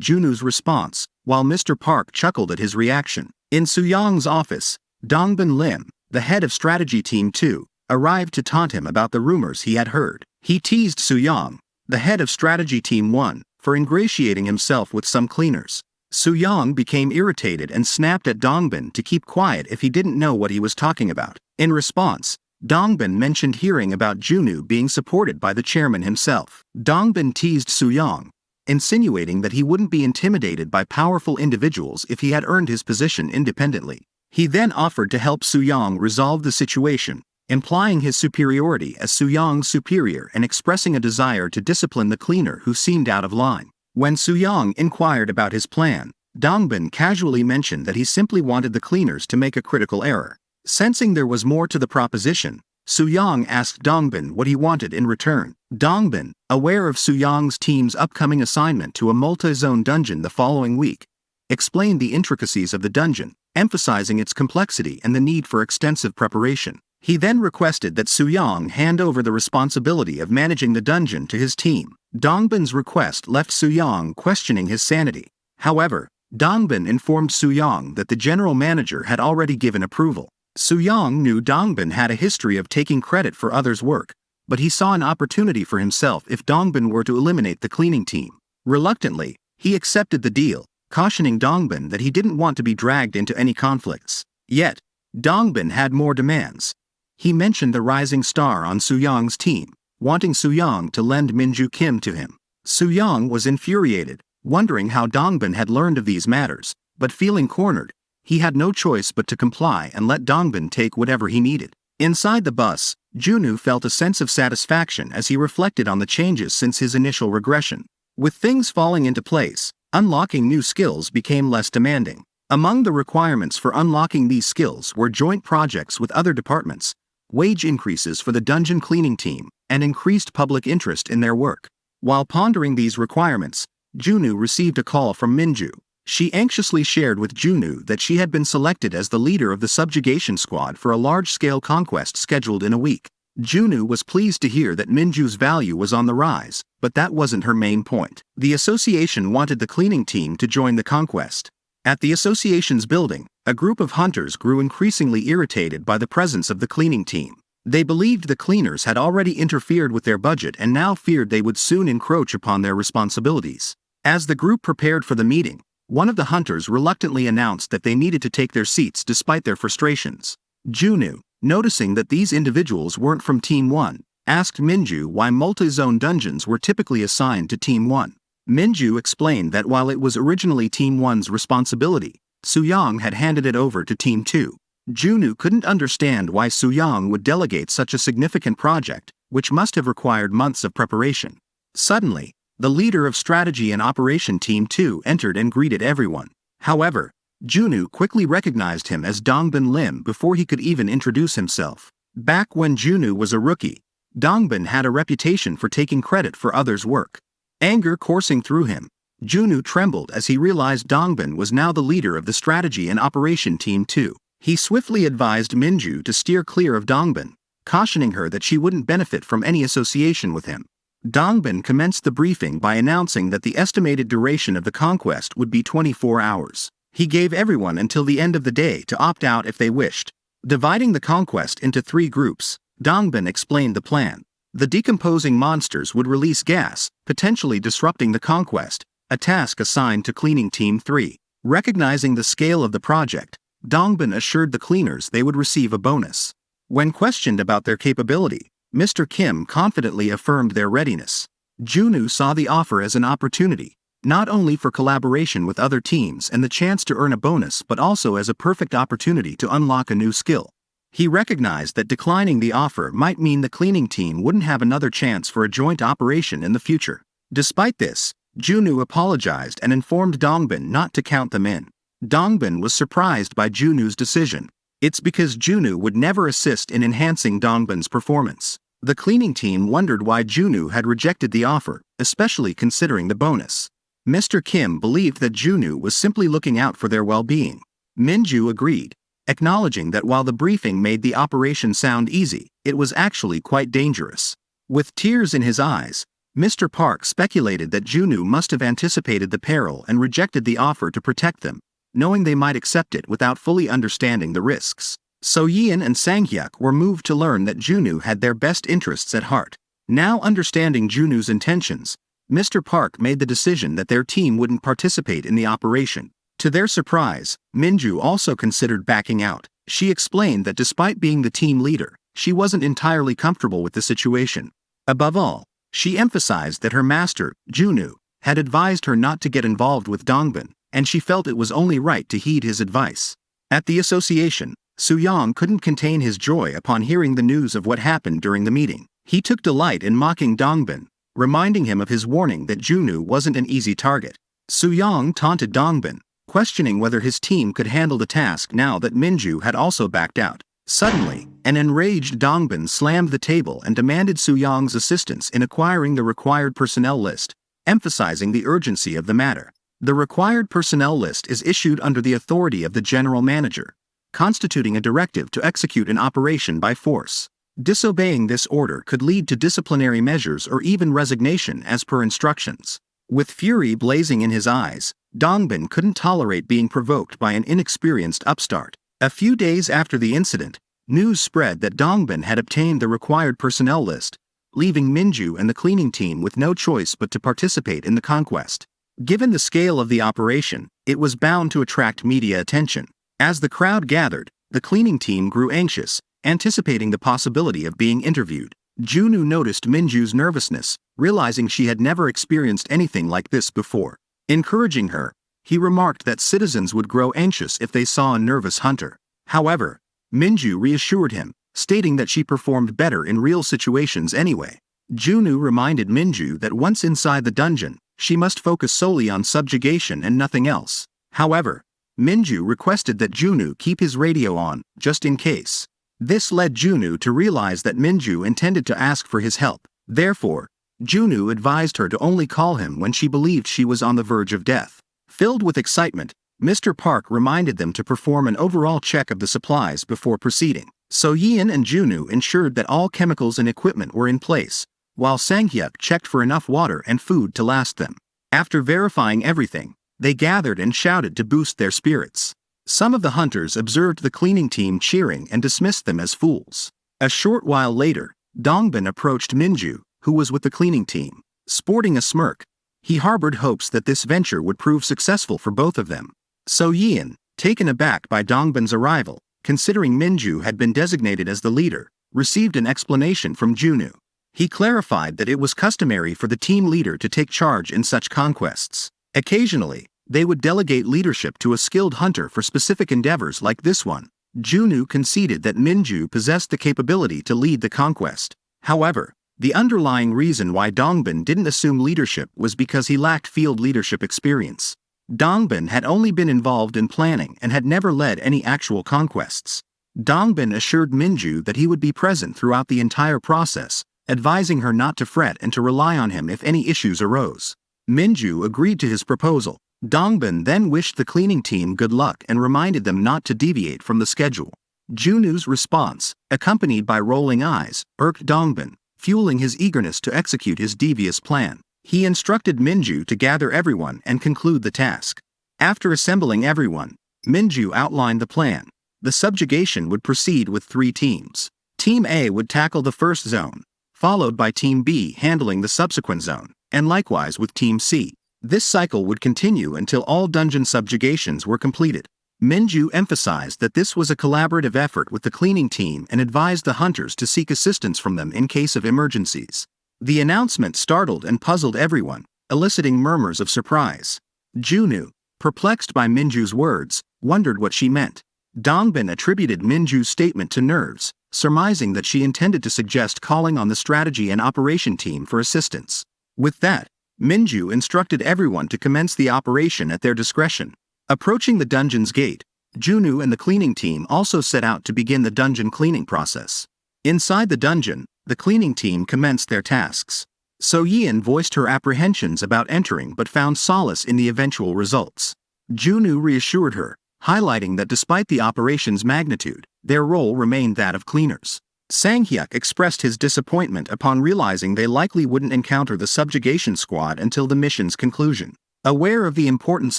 Junwoo's response, while Mr. Park chuckled at his reaction. In Soo-young's office, Dongbin Lim, the head of Strategy Team 2, arrived to taunt him about the rumors he had heard. He teased Soo-young, the head of Strategy Team 1, for ingratiating himself with some cleaners. Soo-young became irritated and snapped at Dongbin to keep quiet if he didn't know what he was talking about. In response, Dongbin mentioned hearing about Junwoo being supported by the chairman himself. Dongbin teased Soo-young, insinuating that he wouldn't be intimidated by powerful individuals if he had earned his position independently. He then offered to help Soo-young resolve the situation, implying his superiority as Suyong's superior and expressing a desire to discipline the cleaner who seemed out of line. When Suyong inquired about his plan, Dongbin casually mentioned that he simply wanted the cleaners to make a critical error. Sensing there was more to the proposition, Suyong asked Dongbin what he wanted in return. Dongbin, aware of Suyong's team's upcoming assignment to a multi-zone dungeon the following week, explained the intricacies of the dungeon, emphasizing its complexity and the need for extensive preparation. He then requested that Suyong hand over the responsibility of managing the dungeon to his team. Dongbin's request left Suyong questioning his sanity. However, Dongbin informed Suyong that the general manager had already given approval. Suyong knew Dongbin had a history of taking credit for others' work, but he saw an opportunity for himself if Dongbin were to eliminate the cleaning team. Reluctantly, he accepted the deal, cautioning Dongbin that he didn't want to be dragged into any conflicts. Yet, Dongbin had more demands. He mentioned the rising star on Suyong's team, wanting Suyong to lend Minju Kim to him. Suyong was infuriated, wondering how Dongbin had learned of these matters, but feeling cornered, he had no choice but to comply and let Dongbin take whatever he needed. Inside the bus, Junwoo felt a sense of satisfaction as he reflected on the changes since his initial regression. With things falling into place, unlocking new skills became less demanding. Among the requirements for unlocking these skills were joint projects with other departments, wage increases for the dungeon cleaning team, and increased public interest in their work. While pondering these requirements, Junwoo received a call from Minju. She anxiously shared with Junwoo that she had been selected as the leader of the subjugation squad for a large-scale conquest scheduled in a week. Junwoo was pleased to hear that Minju's value was on the rise, but that wasn't her main point. The association wanted the cleaning team to join the conquest. At the association's building, a group of hunters grew increasingly irritated by the presence of the cleaning team. They believed the cleaners had already interfered with their budget and now feared they would soon encroach upon their responsibilities. As the group prepared for the meeting, one of the hunters reluctantly announced that they needed to take their seats despite their frustrations. Junwoo, noticing that these individuals weren't from Team 1, asked Minju why multi-zone dungeons were typically assigned to Team 1. Minju explained that while it was originally Team 1's responsibility, Suyong had handed it over to Team 2. Junwoo couldn't understand why Suyong would delegate such a significant project, which must have required months of preparation. Suddenly, the leader of Strategy and Operation Team 2 entered and greeted everyone. However, Junwoo quickly recognized him as Dongbin Lim before he could even introduce himself. Back when Junwoo was a rookie, Dongbin had a reputation for taking credit for others' work. Anger coursing through him, Junwoo trembled as he realized Dongbin was now the leader of the Strategy and Operation Team 2. He swiftly advised Minju to steer clear of Dongbin, cautioning her that she wouldn't benefit from any association with him. Dongbin commenced the briefing by announcing that the estimated duration of the conquest would be 24 hours. He gave everyone until the end of the day to opt out if they wished. Dividing the conquest into 3 groups, Dongbin explained the plan. The decomposing monsters would release gas, potentially disrupting the conquest, a task assigned to Cleaning Team 3. Recognizing the scale of the project, Dongbin assured the cleaners they would receive a bonus. When questioned about their capability, Mr. Kim confidently affirmed their readiness. Junwoo saw the offer as an opportunity, not only for collaboration with other teams and the chance to earn a bonus but also as a perfect opportunity to unlock a new skill. He recognized that declining the offer might mean the cleaning team wouldn't have another chance for a joint operation in the future. Despite this, Junwoo apologized and informed Dongbin not to count them in. Dongbin was surprised by Junwoo's decision. It's because Junwoo would never assist in enhancing Dongbin's performance. The cleaning team wondered why Junwoo had rejected the offer, especially considering the bonus. Mr. Kim believed that Junwoo was simply looking out for their well-being. Minju agreed, acknowledging that while the briefing made the operation sound easy, it was actually quite dangerous. With tears in his eyes, Mr. Park speculated that Junwoo must have anticipated the peril and rejected the offer to protect them, knowing they might accept it without fully understanding the risks. So-yeon and Sang-hyuk were moved to learn that Junwoo had their best interests at heart. Now understanding Junwoo's intentions, Mr. Park made the decision that their team wouldn't participate in the operation. To their surprise, Minju also considered backing out. She explained that despite being the team leader, she wasn't entirely comfortable with the situation. Above all, she emphasized that her master, Junwoo, had advised her not to get involved with Dongbin, and she felt it was only right to heed his advice. At the association, Soo-young couldn't contain his joy upon hearing the news of what happened during the meeting. He took delight in mocking Dongbin, reminding him of his warning that Junwoo wasn't an easy target. Soo-young taunted Dongbin, questioning whether his team could handle the task now that Minju had also backed out. Suddenly, an enraged Dongbin slammed the table and demanded Soo-young's assistance in acquiring the required personnel list, emphasizing the urgency of the matter. The required personnel list is issued under the authority of the general manager, constituting a directive to execute an operation by force. Disobeying this order could lead to disciplinary measures or even resignation as per instructions. With fury blazing in his eyes, Dongbin couldn't tolerate being provoked by an inexperienced upstart. A few days after the incident, news spread that Dongbin had obtained the required personnel list, leaving Minju and the cleaning team with no choice but to participate in the conquest. Given the scale of the operation, it was bound to attract media attention. As the crowd gathered, the cleaning team grew anxious, anticipating the possibility of being interviewed. Junwoo noticed Minju's nervousness, realizing she had never experienced anything like this before. Encouraging her, he remarked that citizens would grow anxious if they saw a nervous hunter. However, Minju reassured him, stating that she performed better in real situations anyway. Junwoo reminded Minju that once inside the dungeon, she must focus solely on subjugation and nothing else. However, Minju requested that Junwoo keep his radio on, just in case. This led Junwoo to realize that Minju intended to ask for his help. Therefore, Junwoo advised her to only call him when she believed she was on the verge of death. Filled with excitement, Mr. Park reminded them to perform an overall check of the supplies before proceeding. So-yeon and Junwoo ensured that all chemicals and equipment were in place, while Sang-hyuk checked for enough water and food to last them. After verifying everything, they gathered and shouted to boost their spirits. Some of the hunters observed the cleaning team cheering and dismissed them as fools. A short while later, Dongbin approached Minju, who was with the cleaning team. Sporting a smirk, he harbored hopes that this venture would prove successful for both of them. So-yeon, taken aback by Dongbin's arrival, considering Minju had been designated as the leader, received an explanation from Junwoo. He clarified that it was customary for the team leader to take charge in such conquests. Occasionally, they would delegate leadership to a skilled hunter for specific endeavors like this one. Junwoo conceded that Minju possessed the capability to lead the conquest. However, the underlying reason why Dongbin didn't assume leadership was because he lacked field leadership experience. Dongbin had only been involved in planning and had never led any actual conquests. Dongbin assured Minju that he would be present throughout the entire process, advising her not to fret and to rely on him if any issues arose. Minju agreed to his proposal. Dongbin then wished the cleaning team good luck and reminded them not to deviate from the schedule. Junwoo's response, accompanied by rolling eyes, irked Dongbin, fueling his eagerness to execute his devious plan. He instructed Minju to gather everyone and conclude the task. After assembling everyone, Minju outlined the plan. The subjugation would proceed with 3 teams. Team A would tackle the first zone, followed by Team B handling the subsequent zone, and likewise with Team C. This cycle would continue until all dungeon subjugations were completed. Minju emphasized that this was a collaborative effort with the cleaning team and advised the hunters to seek assistance from them in case of emergencies. The announcement startled and puzzled everyone, eliciting murmurs of surprise. Junwoo, perplexed by Minju's words, wondered what she meant. Dongbin attributed Minju's statement to nerves, surmising that she intended to suggest calling on the strategy and operation team for assistance. With that, Minju instructed everyone to commence the operation at their discretion. Approaching the dungeon's gate, Junwoo and the cleaning team also set out to begin the dungeon cleaning process. Inside the dungeon, the cleaning team commenced their tasks. So-yeon voiced her apprehensions about entering but found solace in the eventual results. Junwoo reassured her, highlighting that despite the operation's magnitude, their role remained that of cleaners. Sang-hyuk expressed his disappointment upon realizing they likely wouldn't encounter the subjugation squad until the mission's conclusion. Aware of the importance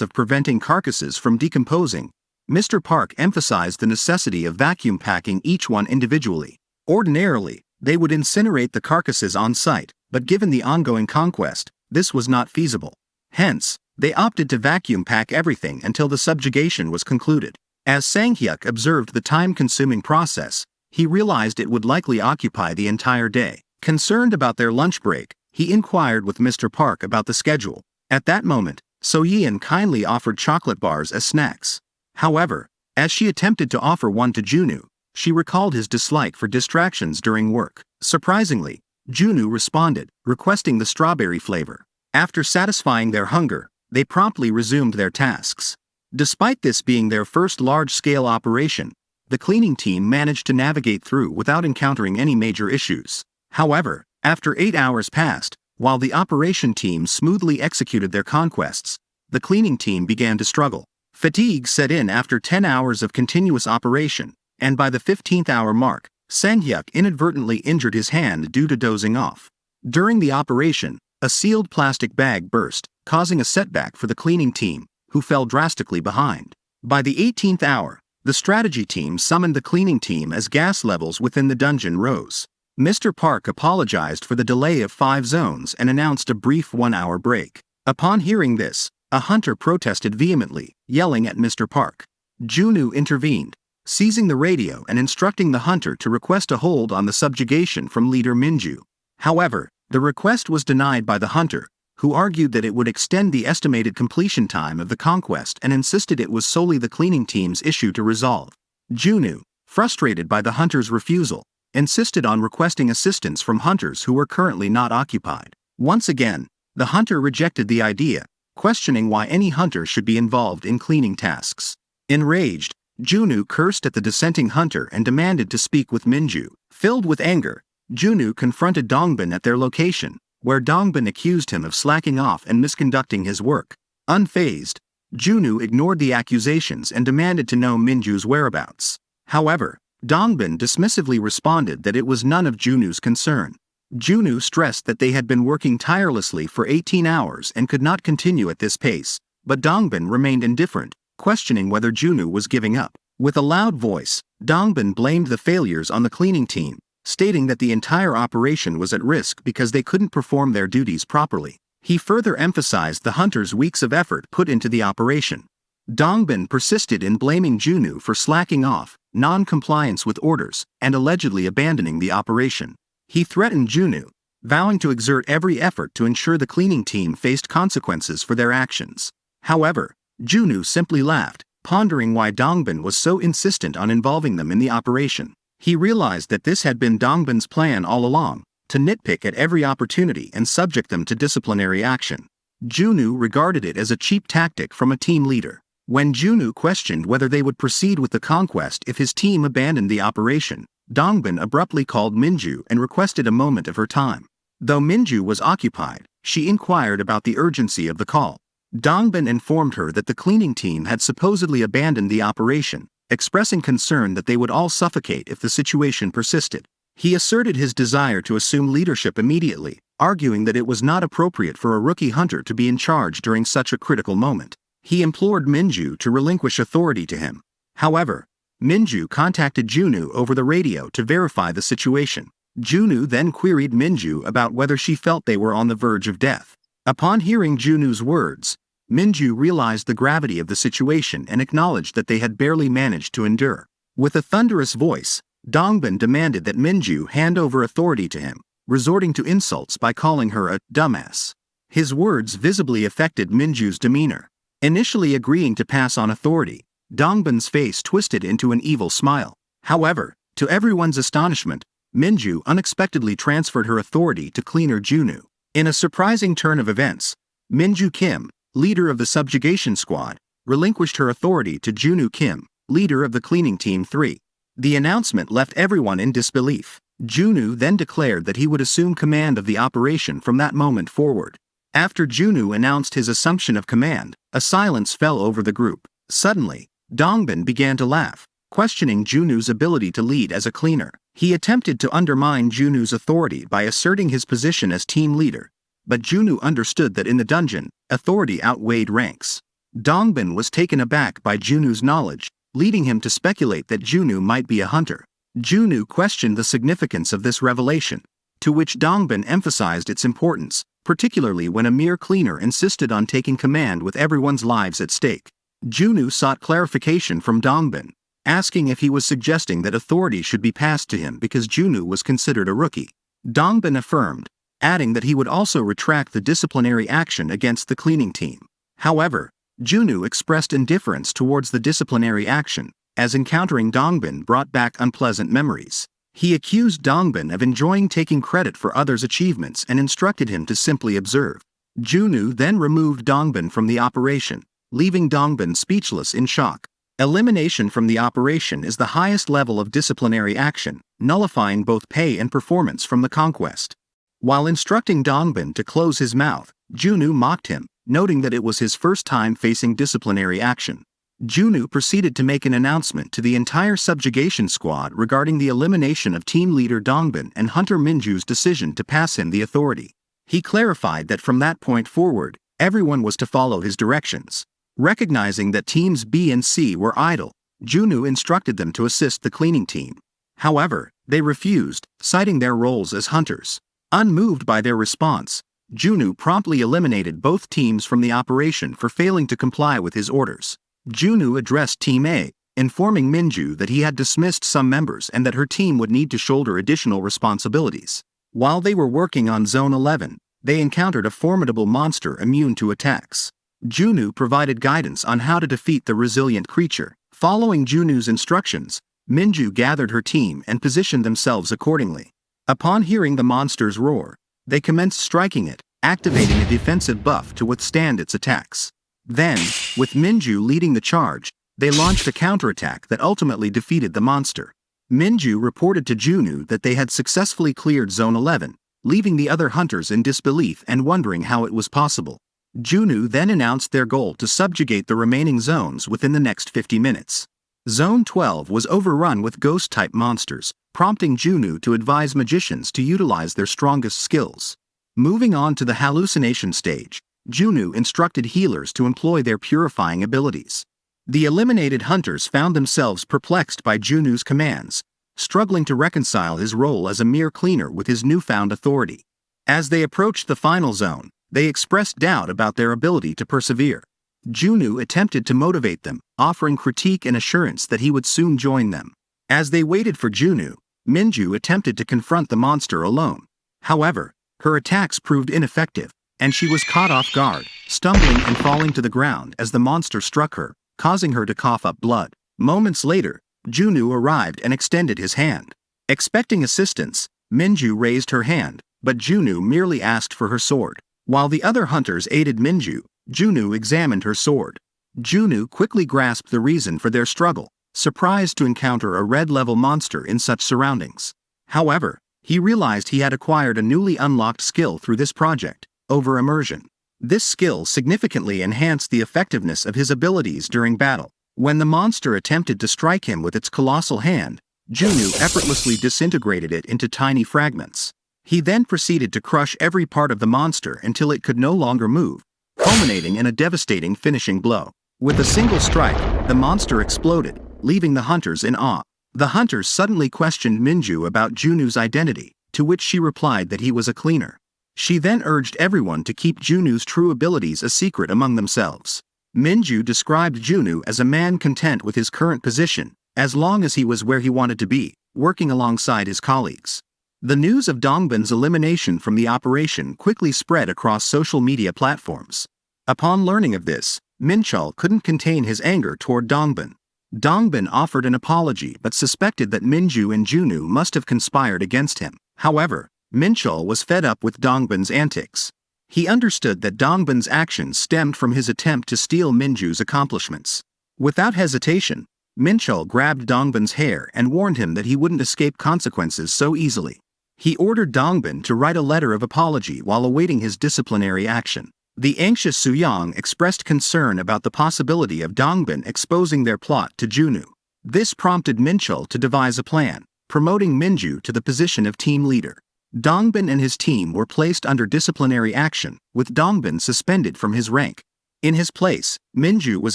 of preventing carcasses from decomposing, Mr. Park emphasized the necessity of vacuum packing each one individually. Ordinarily, they would incinerate the carcasses on site, but given the ongoing conquest, this was not feasible. Hence, they opted to vacuum pack everything until the subjugation was concluded. As Sang-hyuk observed the time-consuming process, he realized it would likely occupy the entire day. Concerned about their lunch break, he inquired with Mr. Park about the schedule. At that moment, So-yeon kindly offered chocolate bars as snacks. However, As she attempted to offer one to Junu, she recalled his dislike for distractions during work. Surprisingly, Junu responded, requesting the strawberry flavor. After satisfying their hunger, they promptly resumed their tasks. Despite this being their first large-scale operation, the cleaning team managed to navigate through without encountering any major issues. However, after 8 hours passed, while the operation team smoothly executed their conquests, the cleaning team began to struggle. Fatigue set in after 10 hours of continuous operation, and by the 15th hour mark, Sang-hyuk inadvertently injured his hand due to dozing off. During the operation, a sealed plastic bag burst, causing a setback for the cleaning team, who fell drastically behind. By the 18th hour, the strategy team summoned the cleaning team as gas levels within the dungeon rose. Mr. Park apologized for the delay of 5 zones and announced a brief 1-hour break. Upon hearing this, a hunter protested vehemently, yelling at Mr. Park. Junu intervened, seizing the radio and instructing the hunter to request a hold on the subjugation from leader Minju. However, the request was denied by the hunter, who argued that it would extend the estimated completion time of the conquest and insisted it was solely the cleaning team's issue to resolve. Junu, frustrated by the hunter's refusal, insisted on requesting assistance from hunters who were currently not occupied. Once again, the hunter rejected the idea, questioning why any hunter should be involved in cleaning tasks. Enraged, Junu cursed at the dissenting hunter and demanded to speak with Minju. Filled with anger, Junu confronted Dongbin at their location, where Dongbin accused him of slacking off and misconducting his work. Unfazed, Junu ignored the accusations and demanded to know Minju's whereabouts. However, Dongbin dismissively responded that it was none of Junu's concern. Junu stressed that they had been working tirelessly for 18 hours and could not continue at this pace, but Dongbin remained indifferent, questioning whether Junu was giving up. With a loud voice, Dongbin blamed the failures on the cleaning team, stating that the entire operation was at risk because they couldn't perform their duties properly. He further emphasized the hunters' weeks of effort put into the operation. Dongbin persisted in blaming Junu for slacking off, non-compliance with orders, and allegedly abandoning the operation. He threatened Junu, vowing to exert every effort to ensure the cleaning team faced consequences for their actions. However, Junu simply laughed, pondering why Dongbin was so insistent on involving them in the operation. He realized that this had been Dongbin's plan all along, to nitpick at every opportunity and subject them to disciplinary action. Junu regarded it as a cheap tactic from a team leader. When Junu questioned whether they would proceed with the conquest if his team abandoned the operation, Dongbin abruptly called Minju and requested a moment of her time. Though Minju was occupied, she inquired about the urgency of the call. Dongbin informed her that the cleaning team had supposedly abandoned the operation, expressing concern that they would all suffocate if the situation persisted. He asserted his desire to assume leadership immediately, arguing that it was not appropriate for a rookie hunter to be in charge during such a critical moment. He implored Minju to relinquish authority to him. However, Minju contacted Junu over the radio to verify the situation. Junu then queried Minju about whether she felt they were on the verge of death. Upon hearing Junu's words, Minju realized the gravity of the situation and acknowledged that they had barely managed to endure. With a thunderous voice, Dongbin demanded that Minju hand over authority to him, resorting to insults by calling her a dumbass. His words visibly affected Minju's demeanor. Initially agreeing to pass on authority, Dongbin's face twisted into an evil smile. However, to everyone's astonishment, Minju unexpectedly transferred her authority to cleaner Junu. In a surprising turn of events, Minju Kim, leader of the subjugation squad, relinquished her authority to Junu Kim, leader of the cleaning team 3. The announcement left everyone in disbelief. Junu then declared that he would assume command of the operation from that moment forward. After Junu announced his assumption of command, a silence fell over the group. Suddenly, Dongbin began to laugh, questioning Junu's ability to lead as a cleaner. He attempted to undermine Junu's authority by asserting his position as team leader, but Junu understood that in the dungeon, authority outweighed ranks. Dongbin was taken aback by Junu's knowledge, leading him to speculate that Junu might be a hunter. Junu questioned the significance of this revelation, to which Dongbin emphasized its importance, particularly when a mere cleaner insisted on taking command with everyone's lives at stake. Junu sought clarification from Dongbin, asking if he was suggesting that authority should be passed to him because Junu was considered a rookie. Dongbin affirmed, adding that he would also retract the disciplinary action against the cleaning team. However, Junu expressed indifference towards the disciplinary action, as encountering Dongbin brought back unpleasant memories. He accused Dongbin of enjoying taking credit for others' achievements and instructed him to simply observe. Junwoo then removed Dongbin from the operation, leaving Dongbin speechless in shock. Elimination from the operation is the highest level of disciplinary action, nullifying both pay and performance from the conquest. While instructing Dongbin to close his mouth, Junwoo mocked him, noting that it was his first time facing disciplinary action. Junwoo proceeded to make an announcement to the entire subjugation squad regarding the elimination of team leader Dongbin and Hunter Minju's decision to pass him the authority. He clarified that from that point forward, everyone was to follow his directions. Recognizing that teams B and C were idle, Junwoo instructed them to assist the cleaning team. However, they refused, citing their roles as hunters. Unmoved by their response, Junwoo promptly eliminated both teams from the operation for failing to comply with his orders. Junwoo addressed Team A, informing Minju that he had dismissed some members and that her team would need to shoulder additional responsibilities. While they were working on Zone 11, they encountered a formidable monster immune to attacks. Junwoo provided guidance on how to defeat the resilient creature. Following Junwoo's instructions, Minju gathered her team and positioned themselves accordingly. Upon hearing the monster's roar, they commenced striking it, activating a defensive buff to withstand its attacks. Then, with Minju leading the charge, they launched a counterattack that ultimately defeated the monster. Minju reported to Junwoo that they had successfully cleared Zone 11, leaving the other hunters in disbelief and wondering how it was possible. Junwoo then announced their goal to subjugate the remaining zones within the next 50 minutes. Zone 12 was overrun with ghost-type monsters, prompting Junwoo to advise magicians to utilize their strongest skills. Moving on to the hallucination stage, Junwoo instructed healers to employ their purifying abilities. The eliminated hunters found themselves perplexed by Junwoo's commands, struggling to reconcile his role as a mere cleaner with his newfound authority. As they approached the final zone, they expressed doubt about their ability to persevere. Junwoo attempted to motivate them, offering critique and assurance that he would soon join them. As they waited for Junwoo, Minju attempted to confront the monster alone. However, her attacks proved ineffective, and she was caught off guard, stumbling and falling to the ground as the monster struck her, causing her to cough up blood. Moments later, Junwoo arrived and extended his hand. Expecting assistance, Minju raised her hand, but Junwoo merely asked for her sword. While the other hunters aided Minju, Junwoo examined her sword. Junwoo quickly grasped the reason for their struggle, surprised to encounter a red-level monster in such surroundings. However, he realized he had acquired a newly unlocked skill through this project, over-immersion. This skill significantly enhanced the effectiveness of his abilities during battle. When the monster attempted to strike him with its colossal hand, Junwoo effortlessly disintegrated it into tiny fragments. He then proceeded to crush every part of the monster until it could no longer move, culminating in a devastating finishing blow. With a single strike, the monster exploded, leaving the hunters in awe. The hunters suddenly questioned Minju about Junwoo's identity, to which she replied that he was a cleaner. She then urged everyone to keep Junwoo's true abilities a secret among themselves. Minju described Junwoo as a man content with his current position, as long as he was where he wanted to be, working alongside his colleagues. The news of Dongbin's elimination from the operation quickly spread across social media platforms. Upon learning of this, Minchul couldn't contain his anger toward Dongbin. Dongbin offered an apology but suspected that Minju and Junwoo must have conspired against him. However, Minchul was fed up with Dongbin's antics. He understood that Dongbin's actions stemmed from his attempt to steal Minju's accomplishments. Without hesitation, Minchul grabbed Dongbin's hair and warned him that he wouldn't escape consequences so easily. He ordered Dongbin to write a letter of apology while awaiting his disciplinary action. The anxious Suyang expressed concern about the possibility of Dongbin exposing their plot to Junwoo. This prompted Minchul to devise a plan, promoting Minju to the position of team leader. Dongbin and his team were placed under disciplinary action, with Dongbin suspended from his rank. In his place, Minju was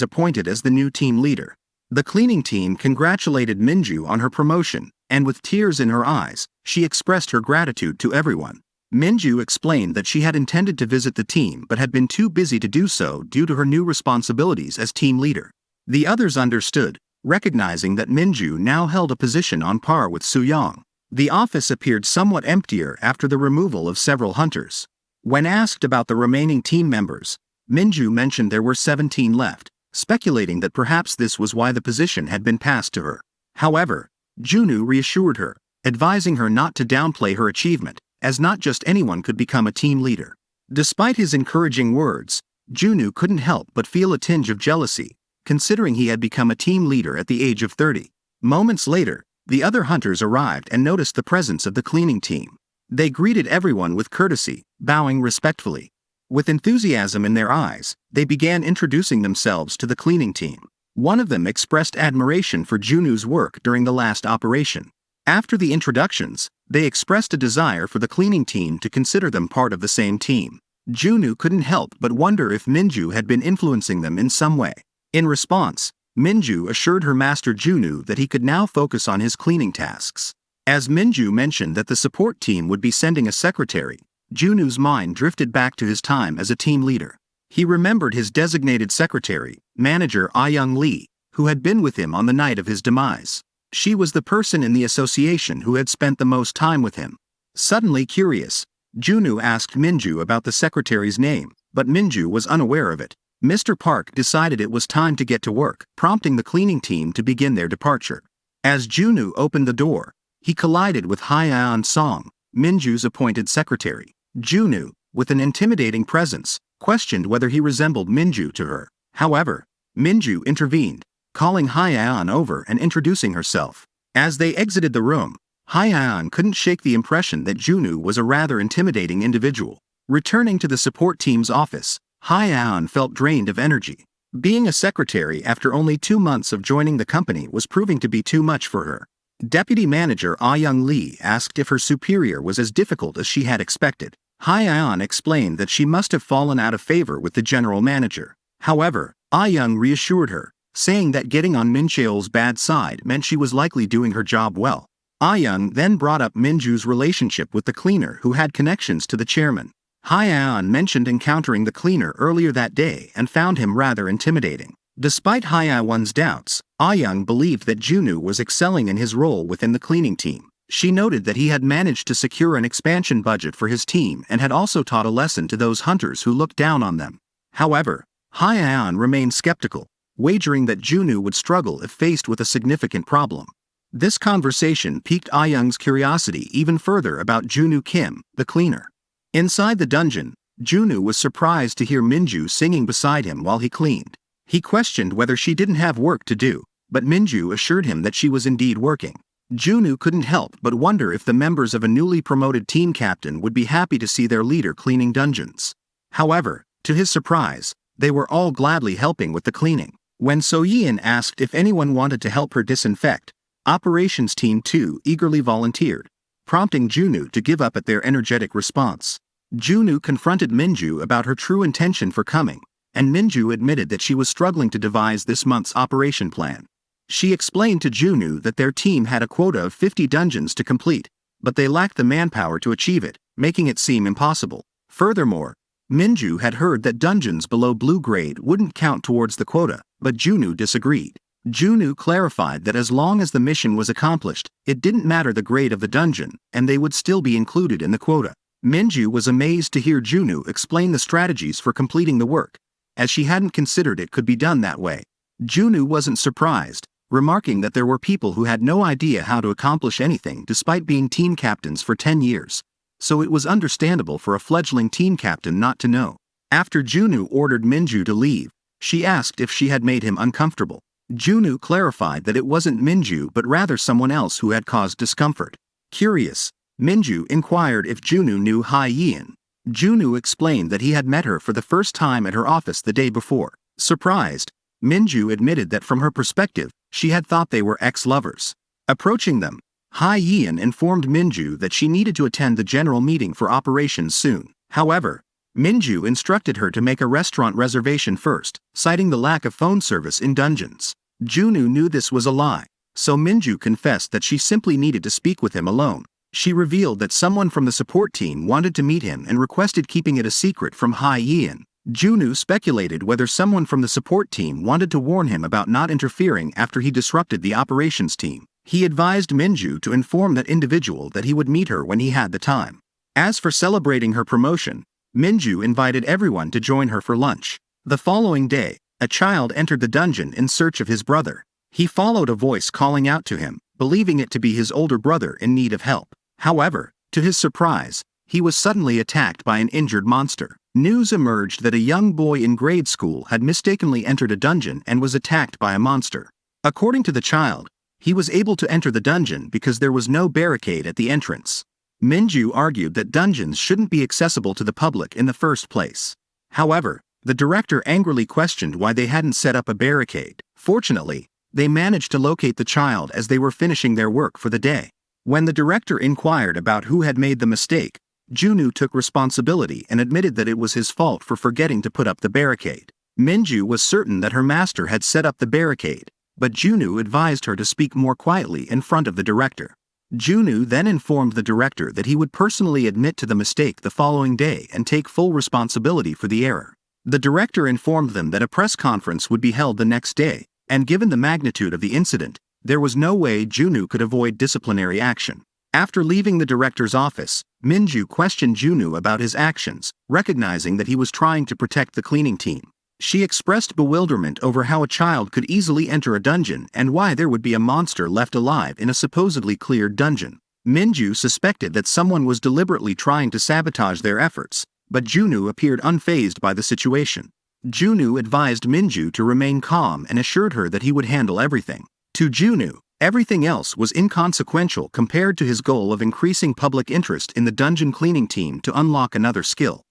appointed as the new team leader. The cleaning team congratulated Minju on her promotion, and with tears in her eyes, she expressed her gratitude to everyone. Minju explained that she had intended to visit the team but had been too busy to do so due to her new responsibilities as team leader. The others understood, recognizing that Minju now held a position on par with Suyang. The office appeared somewhat emptier after the removal of several hunters. When asked about the remaining team members, Minju mentioned there were 17 left, speculating that perhaps this was why the position had been passed to her. However, Junwoo reassured her, advising her not to downplay her achievement, as not just anyone could become a team leader. Despite his encouraging words, Junwoo couldn't help but feel a tinge of jealousy, considering he had become a team leader at the age of 30. Moments later, the other hunters arrived and noticed the presence of the cleaning team. They greeted everyone with courtesy, bowing respectfully. With enthusiasm in their eyes, they began introducing themselves to the cleaning team. One of them expressed admiration for Junwoo's work during the last operation. After the introductions, they expressed a desire for the cleaning team to consider them part of the same team. Junwoo couldn't help but wonder if Minju had been influencing them in some way. In response, Minju assured her master Junwoo that he could now focus on his cleaning tasks. As Minju mentioned that the support team would be sending a secretary, Junwoo's mind drifted back to his time as a team leader. He remembered his designated secretary, manager Ah-young Lee, who had been with him on the night of his demise. She was the person in the association who had spent the most time with him. Suddenly curious, Junwoo asked Minju about the secretary's name, but Minju was unaware of it. Mr. Park decided it was time to get to work, prompting the cleaning team to begin their departure. As Junwoo opened the door, he collided with Hyeon Song, Minju's appointed secretary. Junwoo, with an intimidating presence, questioned whether he resembled Minju to her. However, Minju intervened, calling Hyeon over and introducing herself. As they exited the room, Hyeon couldn't shake the impression that Junwoo was a rather intimidating individual. Returning to the support team's office, Hyeon felt drained of energy. Being a secretary after only 2 months of joining the company was proving to be too much for her. Deputy manager Ah-young Lee asked if her superior was as difficult as she had expected. Hyeon explained that she must have fallen out of favor with the general manager. However, Ah-young reassured her, saying that getting on Min Cheol's bad side meant she was likely doing her job well. Ah-young then brought up Minju's relationship with the cleaner who had connections to the chairman. Hyeon mentioned encountering the cleaner earlier that day and found him rather intimidating. Despite Hyeon's doubts, Ah-young believed that Junwoo was excelling in his role within the cleaning team. She noted that he had managed to secure an expansion budget for his team and had also taught a lesson to those hunters who looked down on them. However, Hyeon remained skeptical, wagering that Junwoo would struggle if faced with a significant problem. This conversation piqued Ah-young's curiosity even further about Junwoo Kim, the cleaner. Inside the dungeon, Junwoo was surprised to hear Minju singing beside him while he cleaned. He questioned whether she didn't have work to do, but Minju assured him that she was indeed working. Junwoo couldn't help but wonder if the members of a newly promoted team captain would be happy to see their leader cleaning dungeons. However, to his surprise, they were all gladly helping with the cleaning. When So-yeon asked if anyone wanted to help her disinfect, Operations Team 2 eagerly volunteered, prompting Junwoo to give up at their energetic response. Junwoo confronted Minju about her true intention for coming, and Minju admitted that she was struggling to devise this month's operation plan. She explained to Junwoo that their team had a quota of 50 dungeons to complete, but they lacked the manpower to achieve it, making it seem impossible. Furthermore, Minju had heard that dungeons below blue grade wouldn't count towards the quota, but Junwoo disagreed. Junwoo clarified that as long as the mission was accomplished, it didn't matter the grade of the dungeon, and they would still be included in the quota. Minju was amazed to hear Junwoo explain the strategies for completing the work, as she hadn't considered it could be done that way. Junwoo wasn't surprised, remarking that there were people who had no idea how to accomplish anything despite being team captains for 10 years. So it was understandable for a fledgling team captain not to know. After Junwoo ordered Minju to leave, she asked if she had made him uncomfortable. Junwoo clarified that it wasn't Minju but rather someone else who had caused discomfort. Curious, Minju inquired if Junwoo knew Hyeon. Junwoo explained that he had met her for the first time at her office the day before. Surprised, Minju admitted that from her perspective, she had thought they were ex-lovers. Approaching them, Hyeon informed Minju that she needed to attend the general meeting for operations soon. However, Minju instructed her to make a restaurant reservation first, citing the lack of phone service in dungeons. Junwoo knew this was a lie, so Minju confessed that she simply needed to speak with him alone. She revealed that someone from the support team wanted to meet him and requested keeping it a secret from Hyeon. Junwoo speculated whether someone from the support team wanted to warn him about not interfering after he disrupted the operations team. He advised Minju to inform that individual that he would meet her when he had the time. As for celebrating her promotion, Minju invited everyone to join her for lunch. The following day, A child entered the dungeon in search of his brother. He followed a voice calling out to him, believing it to be his older brother in need of help. However, to his surprise, he was suddenly attacked by an injured monster. News emerged that a young boy in grade school had mistakenly entered a dungeon and was attacked by a monster. According to the child, he was able to enter the dungeon because there was no barricade at the entrance. Minju argued that dungeons shouldn't be accessible to the public in the first place. However, the director angrily questioned why they hadn't set up a barricade. Fortunately, they managed to locate the child as they were finishing their work for the day. When the director inquired about who had made the mistake, Junu took responsibility and admitted that it was his fault for forgetting to put up the barricade. Minju was certain that her master had set up the barricade, but Junu advised her to speak more quietly in front of the director. Junu then informed the director that he would personally admit to the mistake the following day and take full responsibility for the error. The director informed them that a press conference would be held the next day, and given the magnitude of the incident, there was no way Junu could avoid disciplinary action. After leaving the director's office, Minju questioned Junu about his actions, recognizing that he was trying to protect the cleaning team. She expressed bewilderment over how a child could easily enter a dungeon and why there would be a monster left alive in a supposedly cleared dungeon. Minju suspected that someone was deliberately trying to sabotage their efforts, but Junu appeared unfazed by the situation. Junu advised Minju to remain calm and assured her that he would handle everything. To Junu, everything else was inconsequential compared to his goal of increasing public interest in the dungeon cleaning team to unlock another skill.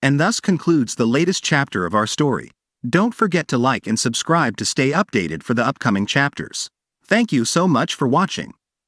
And thus concludes the latest chapter of our story. Don't forget to like and subscribe to stay updated for the upcoming chapters. Thank you so much for watching.